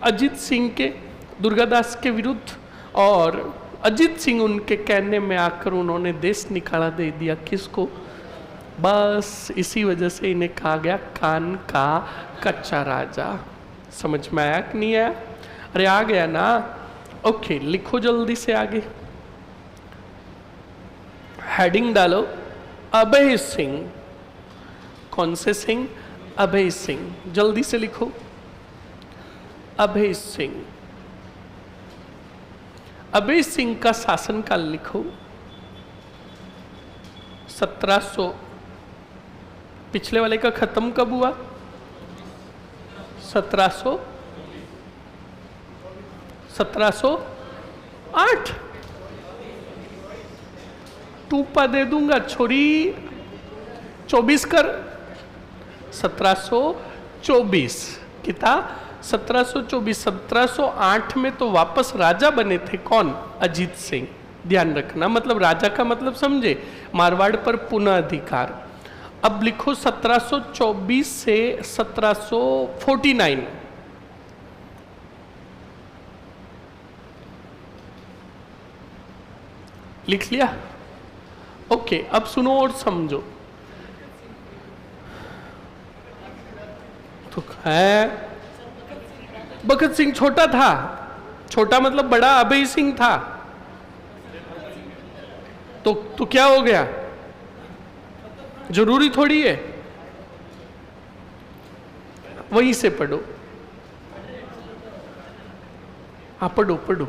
अजीत सिंह के, दुर्गादास के विरुद्ध। और अजीत सिंह उनके कहने में आकर उन्होंने देश निकाला दे दिया। किसको? बस इसी वजह से इन्हें कहा गया कान का कच्चा राजा। समझ में आया कि नहीं आया? अरे आ गया ना? ओके लिखो जल्दी से आगे। हेडिंग डालो अभय सिंह। कौन से सिंह? अभय सिंह। जल्दी से लिखो अभय सिंह। अभय सिंह का शासनकाल लिखो 1700। पिछले वाले का खत्म कब हुआ? 1708। टूपा दे दूंगा छोरी, 24 कर। 1724 कितना? 1724। 1708 में तो वापस राजा बने थे। कौन? अजीत सिंह। ध्यान रखना, मतलब राजा का मतलब समझे, मारवाड़ पर पुनः अधिकार। अब लिखो 1724 से 1749। लिख लिया? ओके अब सुनो और समझो। तो है भगत सिंह छोटा था। छोटा मतलब बड़ा अभय सिंह था। तो क्या हो गया? जरूरी थोड़ी है। वहीं से पढ़ो। हाँ पढ़ो पढ़ो।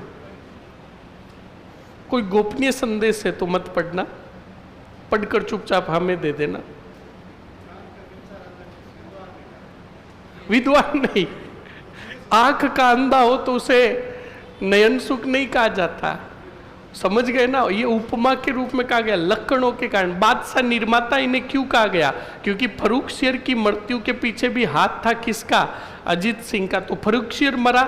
कोई गोपनीय संदेश है तो मत पढ़ना, पढ़कर चुपचाप हमें दे देना। विद्वान नहीं। आंख का अंधा हो तो उसे नयन सुख नहीं कहा जाता। समझ गए ना, ये उपमा के रूप में कहा गया लक्षणों के कारण। बादशाह निर्माता इन्हें क्यों कहा गया? क्योंकि फर्रुखसियर की मृत्यु के पीछे भी हाथ था किसका? अजीत सिंह का। तो फर्रुखसियर मरा,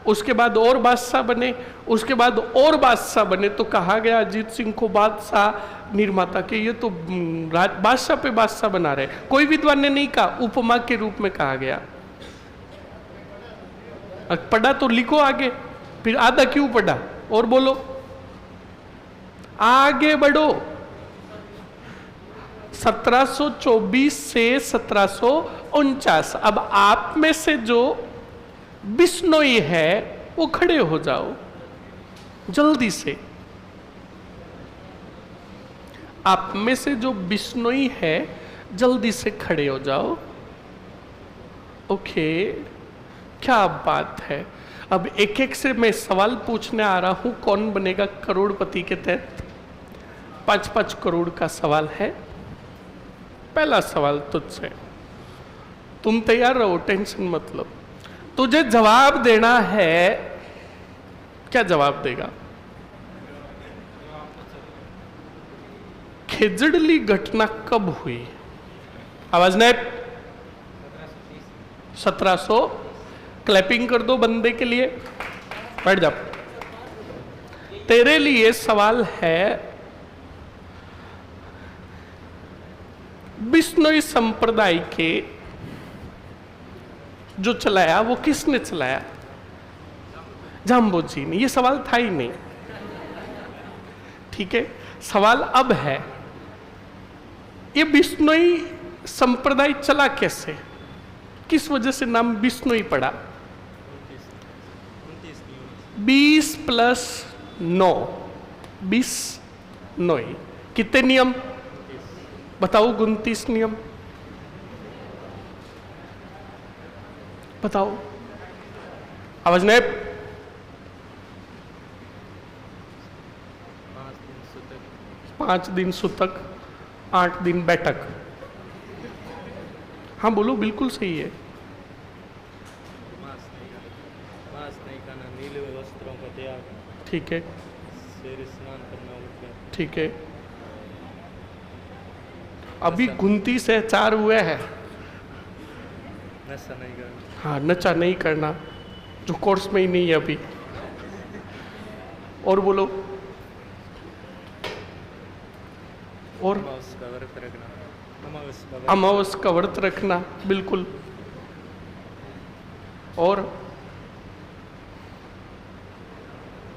उसके बाद और बादशाह बने, उसके बाद और बादशाह बने, तो कहा गया अजीत सिंह को बादशाह निर्माता के, ये तो बादशाह पे बादशाह बना रहे। कोई विद्वान ने नहीं कहा, उपमा के रूप में कहा गया। पढ़ा तो लिखो आगे, फिर आधा क्यों पढ़ा? और बोलो, आगे बढ़ो। 1724 से 1749। अब आप में से जो बिश्नोई है वो खड़े हो जाओ जल्दी से। आप में से जो बिश्नोई है जल्दी से खड़े हो जाओ। ओके, क्या बात है। अब एक एक से मैं सवाल पूछने आ रहा हूं, कौन बनेगा करोड़पति के तहत। 5-5 करोड़ का सवाल है। पहला सवाल तुझसे, तुम तैयार रहो, टेंशन मत लो। तुझे जवाब देना है, क्या जवाब देगा? खेजड़ली घटना कब हुई? आवाज नहीं। 1700। क्लैपिंग कर दो बंदे के लिए, बैठ जा। तेरे लिए सवाल है, बिश्नोई संप्रदाय के जो चलाया वो किसने चलाया? जाम्बोजी ने। ये सवाल था ही नहीं, ठीक है। सवाल अब है, ये बिश्नोई संप्रदाय चला कैसे? किस वजह से नाम बिश्नोई पड़ा? 20 + 9, 20 नोई। कितने नियम बताओ? 29 नियम बताओ। आवाज नहीं। 5 दिन सूतक, 8 दिन बैठक। हाँ बोलो, बिल्कुल सही है। नीले वस्त्रों का त्याग, ठीक है, स्नान करना, ठीक है। अभी 29 है, 4 हुए हैं। नशा नहीं करना। हाँ, नशा नहीं करना, जो कोर्स में ही नहीं है अभी। और बोलो, और अमावस का व्रत रखना। अमावस का व्रत रखना, बिल्कुल। और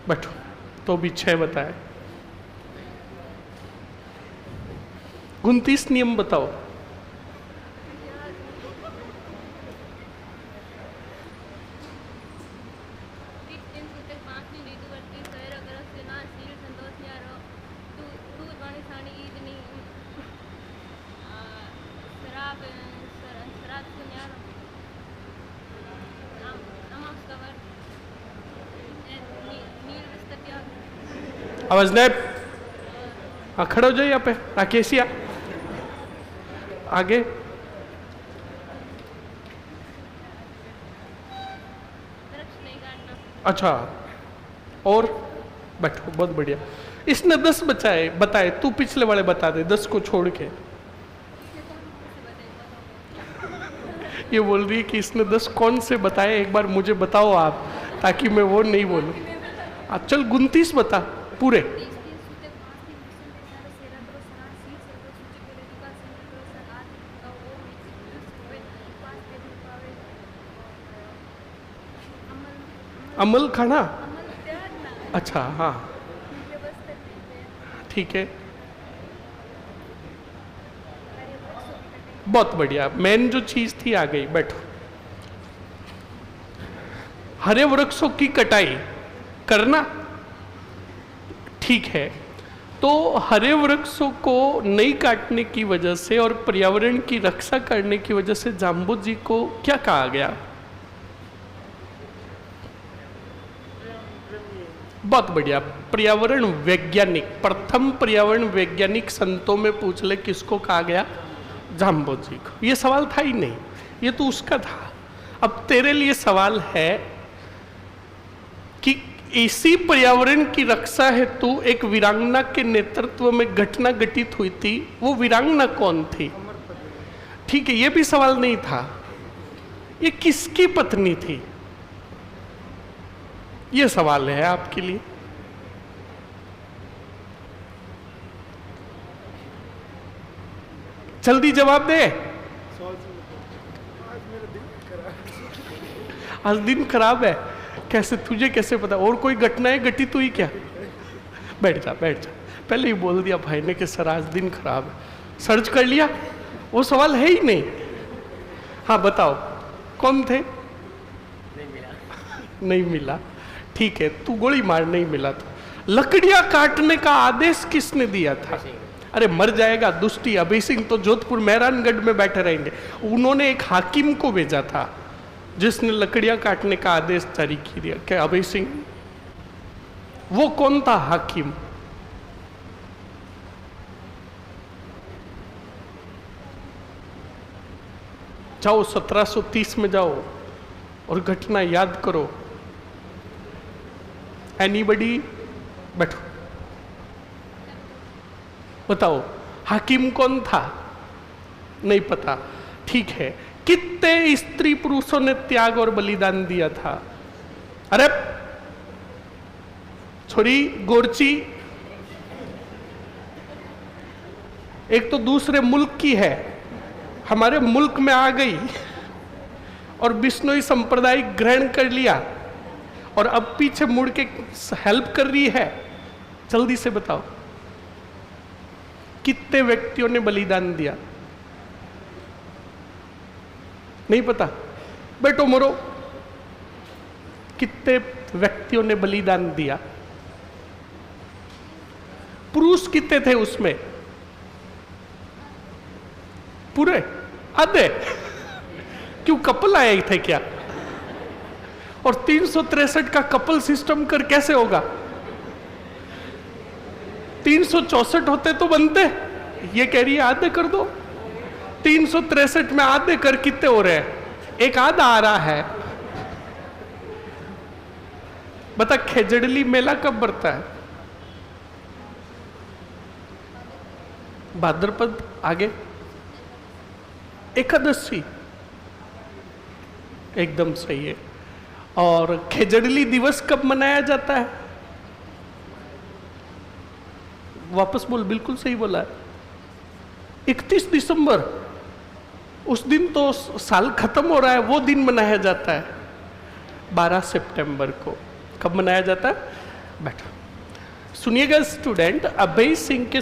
बैठो, तो भी 6 बताए। 29 नियम बताओ। आवाज नहीं। हाँ, खड़े हो जाओ यहाँ पे। राकेशिया आगे। अच्छा, और बैठो, बहुत बढ़िया। इसने 10 बताए, तू पिछले वाले बता दे, 10 को छोड़ के। ये बोल रही है कि इसने 10 कौन से बताए, एक बार मुझे बताओ आप, ताकि मैं वो नहीं बोलूं। चल 29 बता पूरे। अमल खाना, अच्छा हाँ ठीक है, बहुत बढ़िया। मेन जो चीज थी आ गई। बैठो। हरे वृक्षों की कटाई करना, ठीक है। तो हरे वृक्षों को नहीं काटने की वजह से और पर्यावरण की रक्षा करने की वजह से जाम्बू जी को क्या कहा गया? बहुत बढ़िया, पर्यावरण वैज्ञानिक। प्रथम पर्यावरण वैज्ञानिक संतों में पूछ ले किसको कहा गया? जाम्बू जी को। ये सवाल था ही नहीं, ये तो उसका था। अब तेरे लिए सवाल है कि इसी पर्यावरण की रक्षा हेतु एक वीरांगना के नेतृत्व में घटना घटित हुई थी, वो वीरांगना कौन थी? ठीक है, ये भी सवाल नहीं था, ये किसकी पत्नी थी, ये सवाल है आपके लिए। जल्दी जवाब दे। आज दिन खराब है, कैसे तुझे कैसे पता? और कोई घटनाएं घटित हुई क्या? बैठ जा बैठ जा, पहले ही बोल दिया भाई ने कि सर आज दिन खराब है। सर्च कर लिया, वो सवाल है ही नहीं। हाँ बताओ कौन थे? नहीं मिला, ठीक है, तू गोली मार, नहीं मिला तो। लकड़ियां काटने का आदेश किसने दिया था? अरे मर जाएगा दुष्टी, अभय सिंह तो जोधपुर मेहरानगढ़ में बैठे रहेंगे। उन्होंने एक हाकिम को भेजा था जिसने लकड़ियां काटने का आदेश जारी किया। क्या अभय सिंह? वो कौन था हाकिम? जाओ 1730 में जाओ और घटना याद करो। एनीबडी? बैठो, बताओ हाकिम कौन था? नहीं पता, ठीक है। कितने स्त्री पुरुषों ने त्याग और बलिदान दिया था? अरे छोरी गोरची, एक तो दूसरे मुल्क की है, हमारे मुल्क में आ गई और बिश्नोई संप्रदाय ग्रहण कर लिया और अब पीछे मुड़ के हेल्प कर रही है। जल्दी से बताओ कितने व्यक्तियों ने बलिदान दिया? नहीं पता? बैठो मरो। कितने व्यक्तियों ने बलिदान दिया? पुरुष कितने थे उसमें? पूरे? आधे? क्यों, कपल आए थे क्या? और 363 का कपल सिस्टम कर कैसे होगा? 364 होते तो बनते। ये कह रही है आधे कर दो। 363 में आधे कर कितने हो रहे हैं? एक आधा आ रहा है। बता खेजड़ली मेला कब बढ़ता है? भाद्रपद, आगे एकादशी, एकदम सही है। और खेजड़ली दिवस कब मनाया जाता है? वापस बोल, बिल्कुल सही बोला है, 31 दिसंबर। उस दिन तो साल खत्म हो रहा है, वो दिन मनाया जाता है 12 सितंबर को। कब मनाया जाता है? बैठो सुनिएगा स्टूडेंट। अभय सिंह के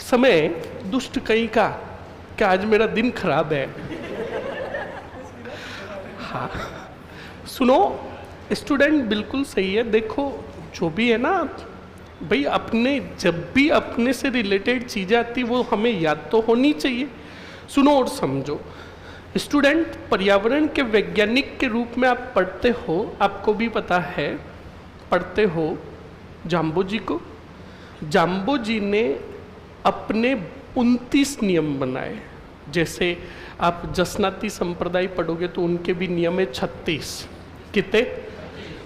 समय दुष्ट कहीं का कि आज मेरा दिन खराब है। हाँ सुनो स्टूडेंट, बिल्कुल सही है। देखो जो भी है ना भाई, अपने जब भी अपने से रिलेटेड चीजें आती वो हमें याद तो होनी चाहिए। सुनो और समझो स्टूडेंट, पर्यावरण के वैज्ञानिक के रूप में आप पढ़ते हो, आपको भी पता है, पढ़ते हो जाम्बो जी को। जाम्बो जी ने अपने 29 नियम बनाए। जैसे आप जसनाती संप्रदाय पढ़ोगे तो उनके भी नियम है 36। कितने?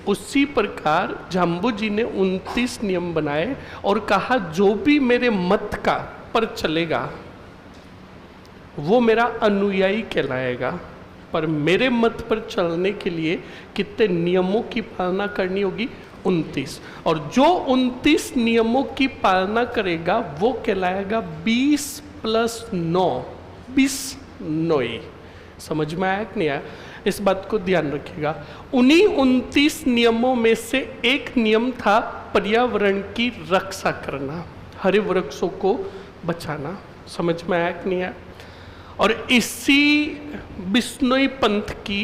उसी प्रकार जाम्बो जी ने 29 नियम बनाए और कहा जो भी मेरे मत का पर चलेगा वो मेरा अनुयायी कहलाएगा। पर मेरे मत पर चलने के लिए कितने नियमों की पालना करनी होगी? 29। और जो 29 नियमों की पालना करेगा वो कहलाएगा 20 + 9, 20 नोई। समझ में आया कि नहीं आया? इस बात को ध्यान रखिएगा। उन्हीं 29 नियमों में से एक नियम था पर्यावरण की रक्षा करना, हरे वृक्षों को बचाना। समझ में आया कि नहीं आया? और इसी बिश्नोई पंथ की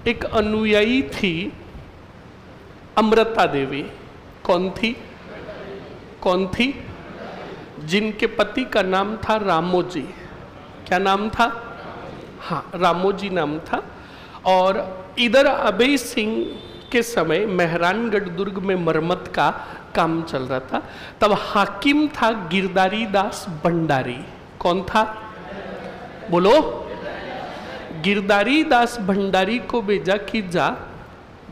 एक अनुयायी थी अमृता देवी। कौन थी? कौन थी? जिनके पति का नाम था रामोजी। क्या नाम था? हाँ, रामोजी नाम था। और इधर अभय सिंह के समय मेहरानगढ़ दुर्ग में मरम्मत का काम चल रहा था। तब हाकिम था गिरधारी दास भंडारी। कौन था? बोलो। गिरधारी दास भंडारी को भेजा कि जा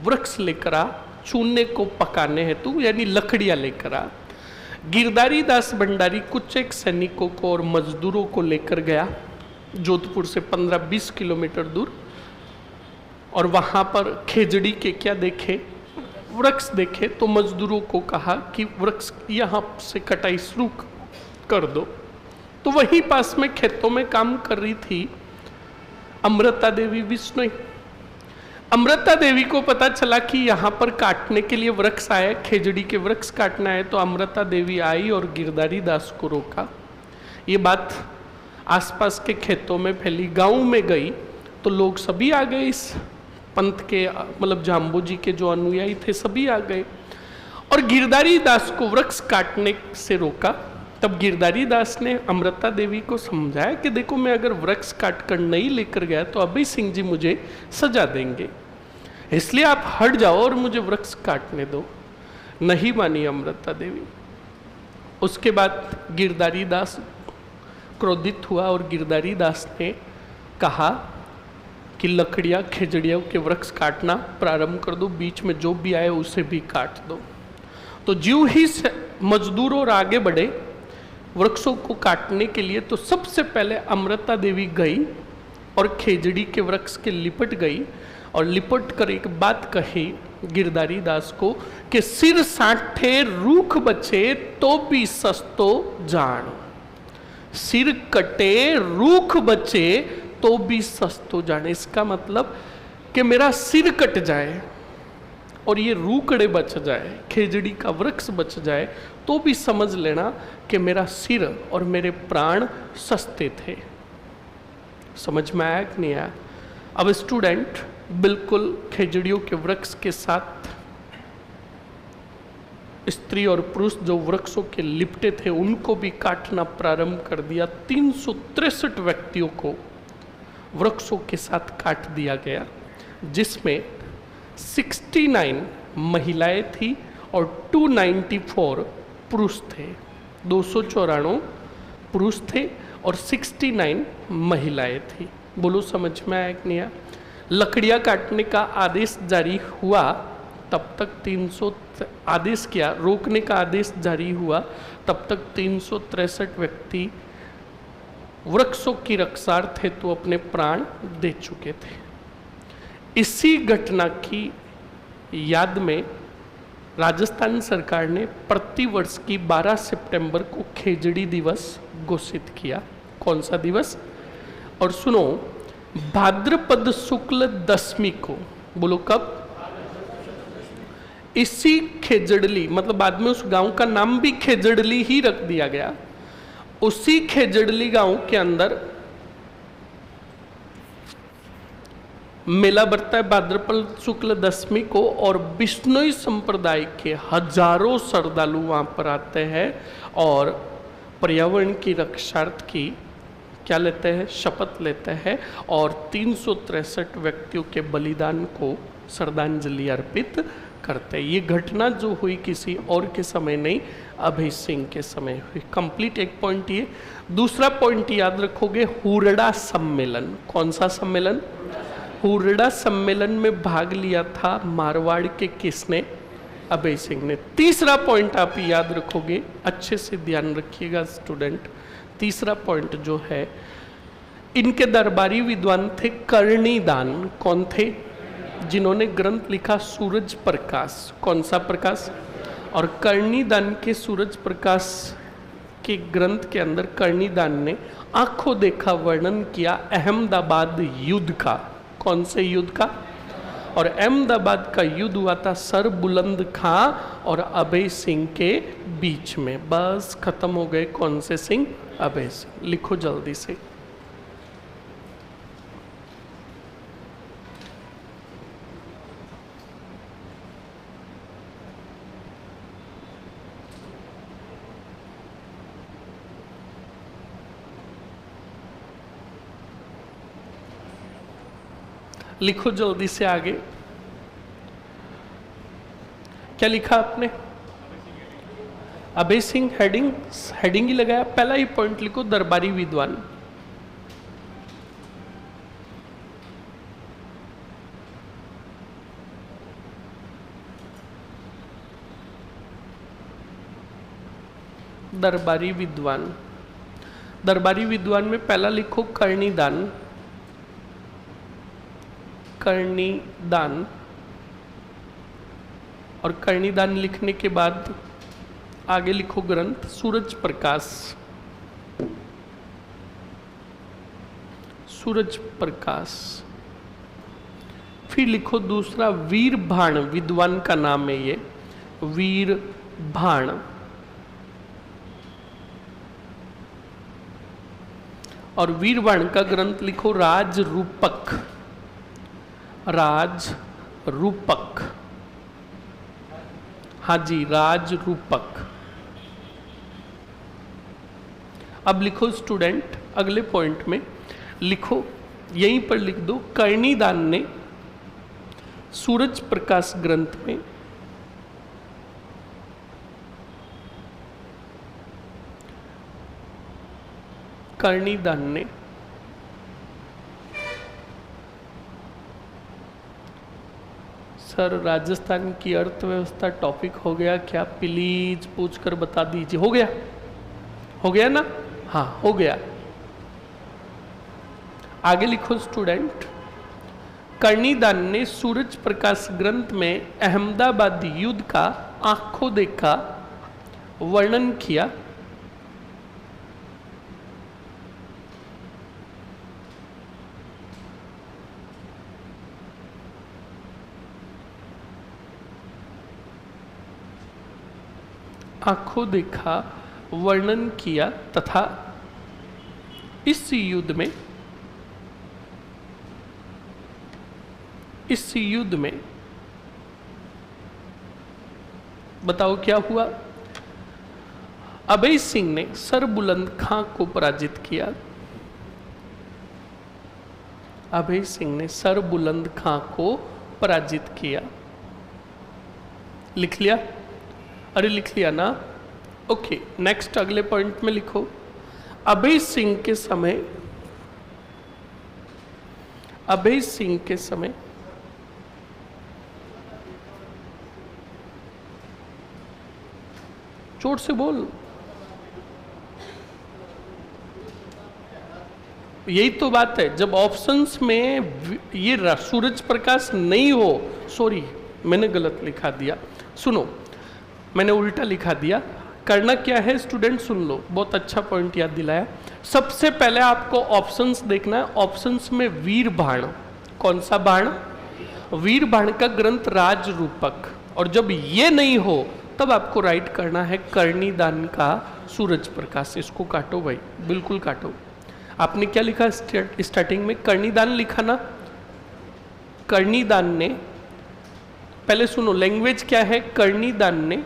वृक्ष लेकर आ, चूने को पकाने हेतु, यानी लकड़ियां लेकर आ। गिरधारी दास भंडारी कुछ एक सैनिकों को और मजदूरों को लेकर गया जोधपुर से 15-20 किलोमीटर दूर, और वहां पर खेजड़ी के क्या देखे, वृक्ष देखे। तो मजदूरों को कहा कि वृक्ष यहाँ से कटाई शुरू कर दो। तो वहीं पास में खेतों में काम कर रही थी अमृता देवी बिश्नोई। अमृता देवी को पता चला कि यहाँ पर काटने के लिए वृक्ष आए, खेजड़ी के वृक्ष काटना है। तो अमृता देवी आई और गिरधारी दास को रोका। ये बात आसपास के खेतों में फैली, गांव में गई तो लोग सभी आ गए, इस पंथ के मतलब जाम्बू जी के जो अनुयायी थे सभी आ गए और गिरधारी दास को वृक्ष काटने से रोका। तब गिरधारी दास ने अमृता देवी को समझाया कि देखो, मैं अगर वृक्ष काट कर नहीं लेकर गया तो अभय सिंह जी मुझे सजा देंगे, इसलिए आप हट जाओ और मुझे वृक्ष काटने दो। नहीं मानी अमृता देवी। उसके बाद गिरधारी दास क्रोधित हुआ और गिरधारी दास ने कहा कि लकड़ियाँ खेजड़ियों के वृक्ष काटना प्रारंभ कर दो, बीच में जो भी आए उसे भी काट दो। तो ज्यों ही मजदूर और आगे बढ़े वृक्षों को काटने के लिए, तो सबसे पहले अमृता देवी गई और खेजड़ी के वृक्ष के लिपट गई और लिपट कर एक बात कही गिरधारी दास को कि सिर साठे रूख बचे तो भी सस्तो जान, सिर कटे रूख बचे तो भी सस्तो जाने। इसका मतलब कि मेरा सिर कट जाए और ये रूकड़े बच जाए, खेजड़ी का वृक्ष बच जाए, तो भी समझ लेना कि मेरा सिर और मेरे प्राण सस्ते थे। समझ में आया कि नहीं आया? अब स्टूडेंट बिल्कुल खेजड़ियों के वृक्ष के साथ स्त्री और पुरुष जो वृक्षों के लिपटे थे उनको भी काटना प्रारंभ कर दिया। 363 व्यक्तियों को वृक्षों के साथ काट दिया गया, जिसमें 69 महिलाएं थी और 294 पुरुष थे। 294 पुरुष थे और 69 महिलाएं थी। बोलो समझ में आया कि नहीं आया? लकड़ियाँ काटने का आदेश जारी हुआ तब तक 300 आदेश किया, रोकने का आदेश जारी हुआ तब तक 363 व्यक्ति वृक्षों की रक्षार्थ हेतु तो अपने प्राण दे चुके थे। इसी घटना की याद में राजस्थान सरकार ने प्रतिवर्ष की 12 सितंबर को खेजड़ी दिवस घोषित किया। कौन सा दिवस? और सुनो, भाद्रपद शुक्ल दशमी को, बोलो कब? इसी खेजड़ली, मतलब बाद में उस गांव का नाम भी खेजड़ली ही रख दिया गया। उसी खेजड़ली गांव के अंदर मेला बढ़ता है भाद्रपद शुक्ल दशमी को, और बिश्नोई संप्रदाय के हजारों श्रद्धालु वहां पर आते हैं और पर्यावरण की रक्षार्थ की क्या लेते हैं? शपथ लेते हैं और 363 व्यक्तियों के बलिदान को श्रद्धांजलि अर्पित करते हैं। ये घटना जो हुई किसी और के समय नहीं, अभय सिंह के समय हुई। कंप्लीट एक पॉइंट ये। दूसरा पॉइंट याद रखोगे, हुरडा सम्मेलन। कौन सा सम्मेलन? हुरडा सम्मेलन में भाग लिया था मारवाड़ के किसने? अभय सिंह ने। तीसरा पॉइंट आप याद रखोगे, अच्छे से ध्यान रखिएगा स्टूडेंट। तीसरा पॉइंट जो है, इनके दरबारी विद्वान थे कर्णीदान। कौन थे? जिन्होंने ग्रंथ लिखा सूरज प्रकाश। कौन सा प्रकाश? और कर्णीदान के सूरज प्रकाश के ग्रंथ के अंदर कर्णीदान ने आंखों देखा वर्णन किया अहमदाबाद युद्ध का। कौन से युद्ध का? और अहमदाबाद का युद्ध हुआ था सर बुलंद खां और अभय सिंह के बीच में। बस खत्म हो गए। कौन से सिंह? अभय सिंह। लिखो जल्दी से। लिखो जल्दी से आगे। क्या लिखा आपने? अभय सिंह। हेडिंग ही लगाया। पहला ही पॉइंट लिखो, दरबारी विद्वान। दरबारी विद्वान। दरबारी विद्वान में पहला लिखो कर्णीदान। कर्णीदान, और कर्णीदान लिखने के बाद आगे लिखो ग्रंथ सूरज प्रकाश। सूरज प्रकाश। फिर लिखो दूसरा वीर भाण, विद्वान का नाम है ये, वीर भाण। और वीर भाण का ग्रंथ लिखो राज रूपक। राज रूपक, हाँ जी, राज रूपक। अब लिखो स्टूडेंट अगले पॉइंट में लिखो, यहीं पर लिख दो, कर्णीदान ने सूरज प्रकाश ग्रंथ में कर्णीदान ने सर राजस्थान की अर्थव्यवस्था टॉपिक हो गया क्या, प्लीज पूछकर बता दीजिए। हो गया, हो गया ना, हाँ हो गया। आगे लिखो स्टूडेंट, कर्णीदान ने सूरज प्रकाश ग्रंथ में अहमदाबाद युद्ध का आंखों देखा वर्णन किया। आंखों देखा वर्णन किया तथा इस युद्ध में बताओ क्या हुआ। अभय सिंह ने सर बुलंद खां को पराजित किया। अभय सिंह ने सर बुलंद खां को पराजित किया। लिख लिया? अरे लिख लिया ना, ओके। नेक्स्ट अगले पॉइंट में लिखो, अभय सिंह के समय जोर से बोल, यही तो बात है। जब ऑप्शंस में ये सूरज प्रकाश नहीं हो, सॉरी मैंने गलत लिखा दिया, सुनो मैंने उल्टा लिखा दिया। करना क्या है स्टूडेंट, सुन लो, बहुत अच्छा पॉइंट याद दिलाया। सबसे पहले आपको ऑप्शंस देखना है। ऑप्शंस में वीर बाण, कौन सा बाण? वीर बाण का ग्रंथ राज रूपक। और जब ये नहीं हो तब आपको राइट करना है कर्णीदान का सूरज प्रकाश। इसको काटो भाई, बिल्कुल काटो। आपने क्या लिखा स्टार्टिंग में? कर्णीदान लिखा ना। कर्णीदान ने, पहले सुनो लैंग्वेज क्या है। कर्णीदान ने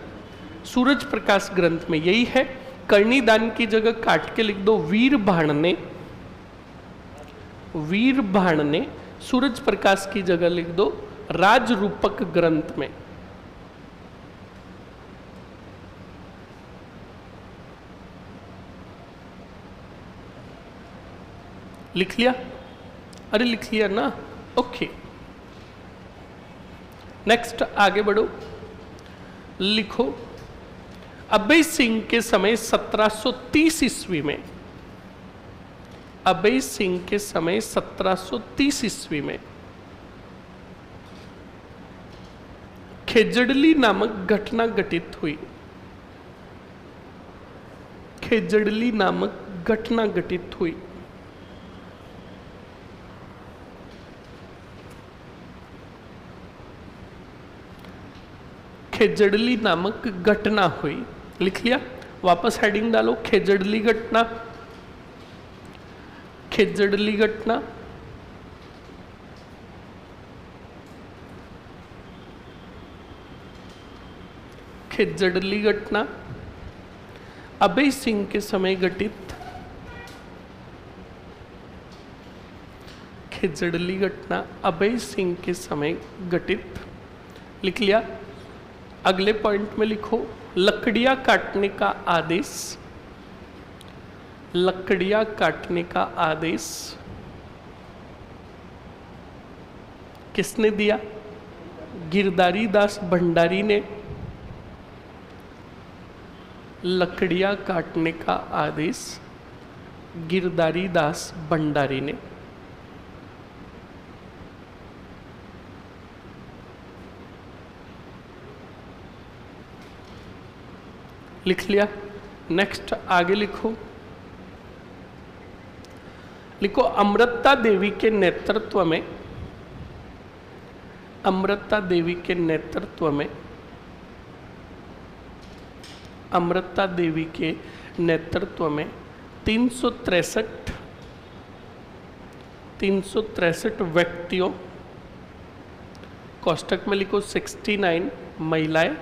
सूरज प्रकाश ग्रंथ में, यही है। कर्णीदान की जगह काट के लिख दो वीर भाण ने। वीर भाण ने सूरज प्रकाश की जगह लिख दो राज रूपक ग्रंथ में। लिख लिया? अरे लिख लिया ना, ओके। नेक्स्ट आगे बढ़ो, लिखो अभय सिंह के समय 1730 ईस्वी में, अभय सिंह के समय 1730 ईस्वी में खेजड़ली नामक घटना घटित हुई। खेजड़ली नामक घटना घटित हुई। खेजड़ली नामक घटना हुई। लिख लिया? वापस हेडिंग डालो, खेजड़ली घटना। खेजड़ली घटना, खेजड़ली घटना अभय सिंह के समय घटित। खेजड़ली घटना अभय सिंह के समय घटित। लिख लिया? अगले पॉइंट में लिखो लकड़ियां काटने का आदेश। लकड़ियां काटने का आदेश किसने दिया? गिरधारी दास भंडारी ने। लकड़ियां काटने का आदेश गिरधारी दास भंडारी ने। लिख लिया। नेक्स्ट आगे लिखो। लिखो अमृता देवी के नेतृत्व में, अमृता देवी के नेतृत्व में, अमृता देवी के नेतृत्व में 363 व्यक्तियों, कोष्टक में लिखो 69 महिलाएं,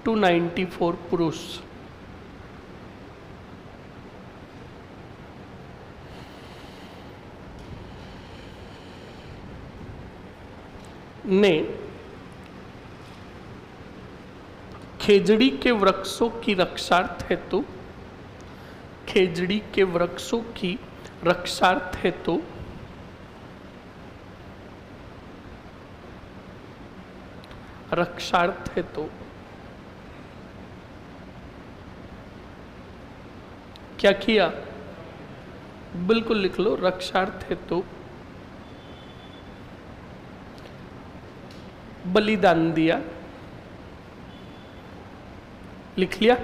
294 पुरुष ने खेजड़ी के वृक्षों की रक्षार्थ हेतु, खेजड़ी के वृक्षों की रक्षार्थ हेतु रक्षार्थ हेतु क्या किया? बिल्कुल लिख लो, रक्षार्थ हेतु बलिदान दिया। लिख लिया।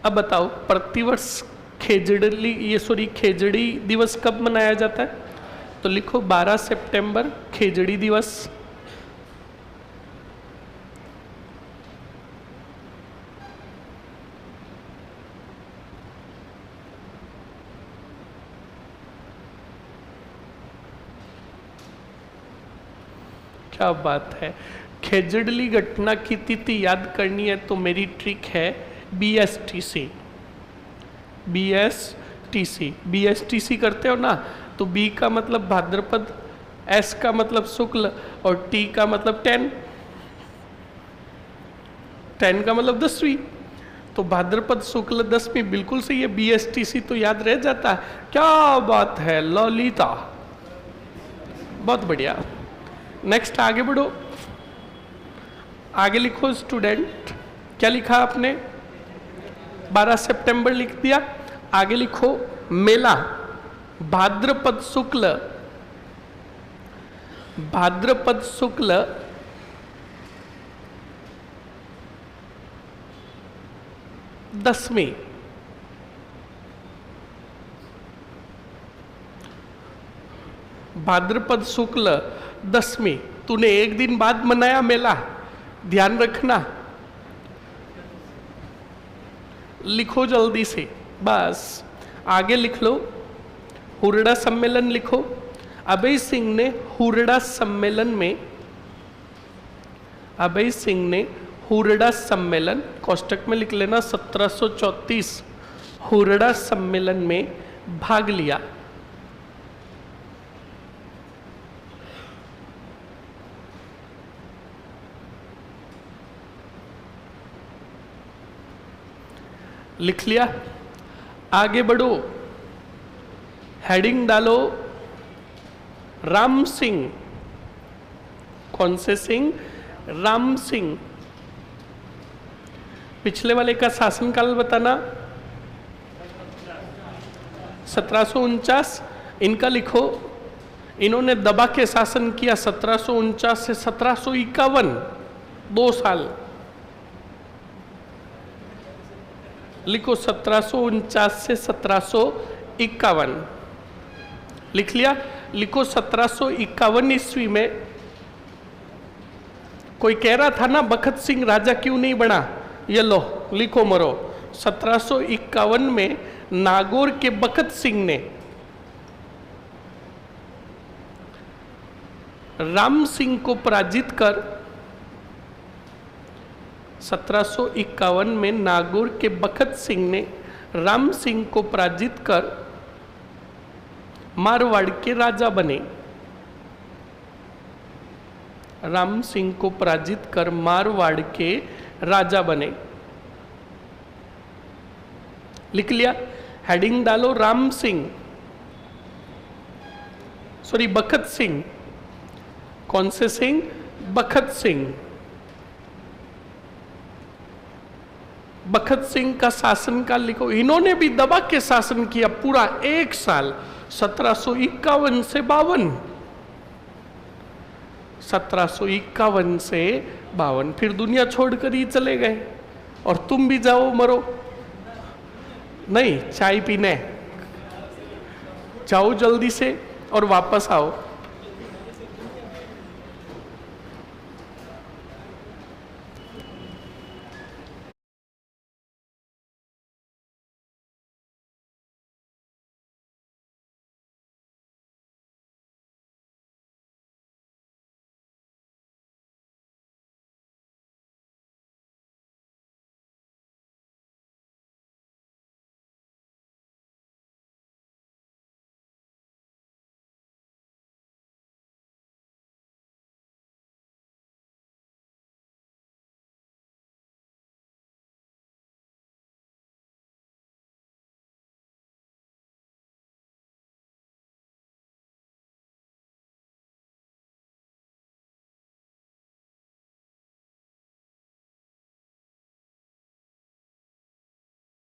अब बताओ प्रतिवर्ष खेजड़ी दिवस कब मनाया जाता है? तो लिखो 12 सितंबर खेजड़ी दिवस। क्या बात है। खेजड़ली घटना की तिथि याद करनी है तो मेरी ट्रिक है BSTC। BSTC करते हो ना, तो B का मतलब भाद्रपद, S का मतलब शुक्ल और T का मतलब 10 का मतलब 10वीं, तो भाद्रपद शुक्ल 10वीं बिल्कुल सही है। BSTC तो याद रह जाता है। क्या बात है ललिता, बहुत बढ़िया। नेक्स्ट आगे बढ़ो। आगे लिखो स्टूडेंट, क्या लिखा आपने? 12 सितंबर लिख दिया। आगे लिखो मेला भाद्रपद शुक्ल, भाद्रपद शुक्ल 10वीं, भाद्रपद शुक्ल 10वीं। तूने एक दिन बाद मनाया मेला, ध्यान रखना। लिखो जल्दी से, बस आगे लिख लो। हुरडा सम्मेलन लिखो। अभय सिंह ने हुरडा सम्मेलन में, अभय सिंह ने हुरडा सम्मेलन, कोष्टक में लिख लेना 1734 हुरडा सम्मेलन में भाग लिया। लिख लिया। आगे बढ़ो, हेडिंग डालो राम सिंह। कौन से सिंह? राम सिंह। पिछले वाले का शासनकाल बताना। 1749। इनका लिखो, इन्होंने दबा के शासन किया 1749 से 1751, 2 साल। लिखो 1749 से 1751। लिख लिया। लिखो 1751 ईस्वी में कोई कह रहा था ना बखत सिंह राजा क्यों नहीं बना, ये लो लिखो मरो। 1751 में नागौर के बखत सिंह ने राम सिंह को पराजित कर, 1751 में नागौर के बखत सिंह ने राम सिंह को पराजित कर मारवाड़ के राजा बने। राम सिंह को पराजित कर मारवाड़ के राजा बने। लिख लिया। हेडिंग डालो राम सिंह, सॉरी बखत सिंह। कौन से सिंह? बखत सिंह। बखत सिंह का शासनकाल लिखो, इन्होंने भी दबा के शासन किया पूरा 1 साल, 1751 से 52, 1751 से 52, फिर दुनिया छोड़कर ही चले गए। और तुम भी जाओ मरो, नहीं चाय पीने जाओ जल्दी से और वापस आओ।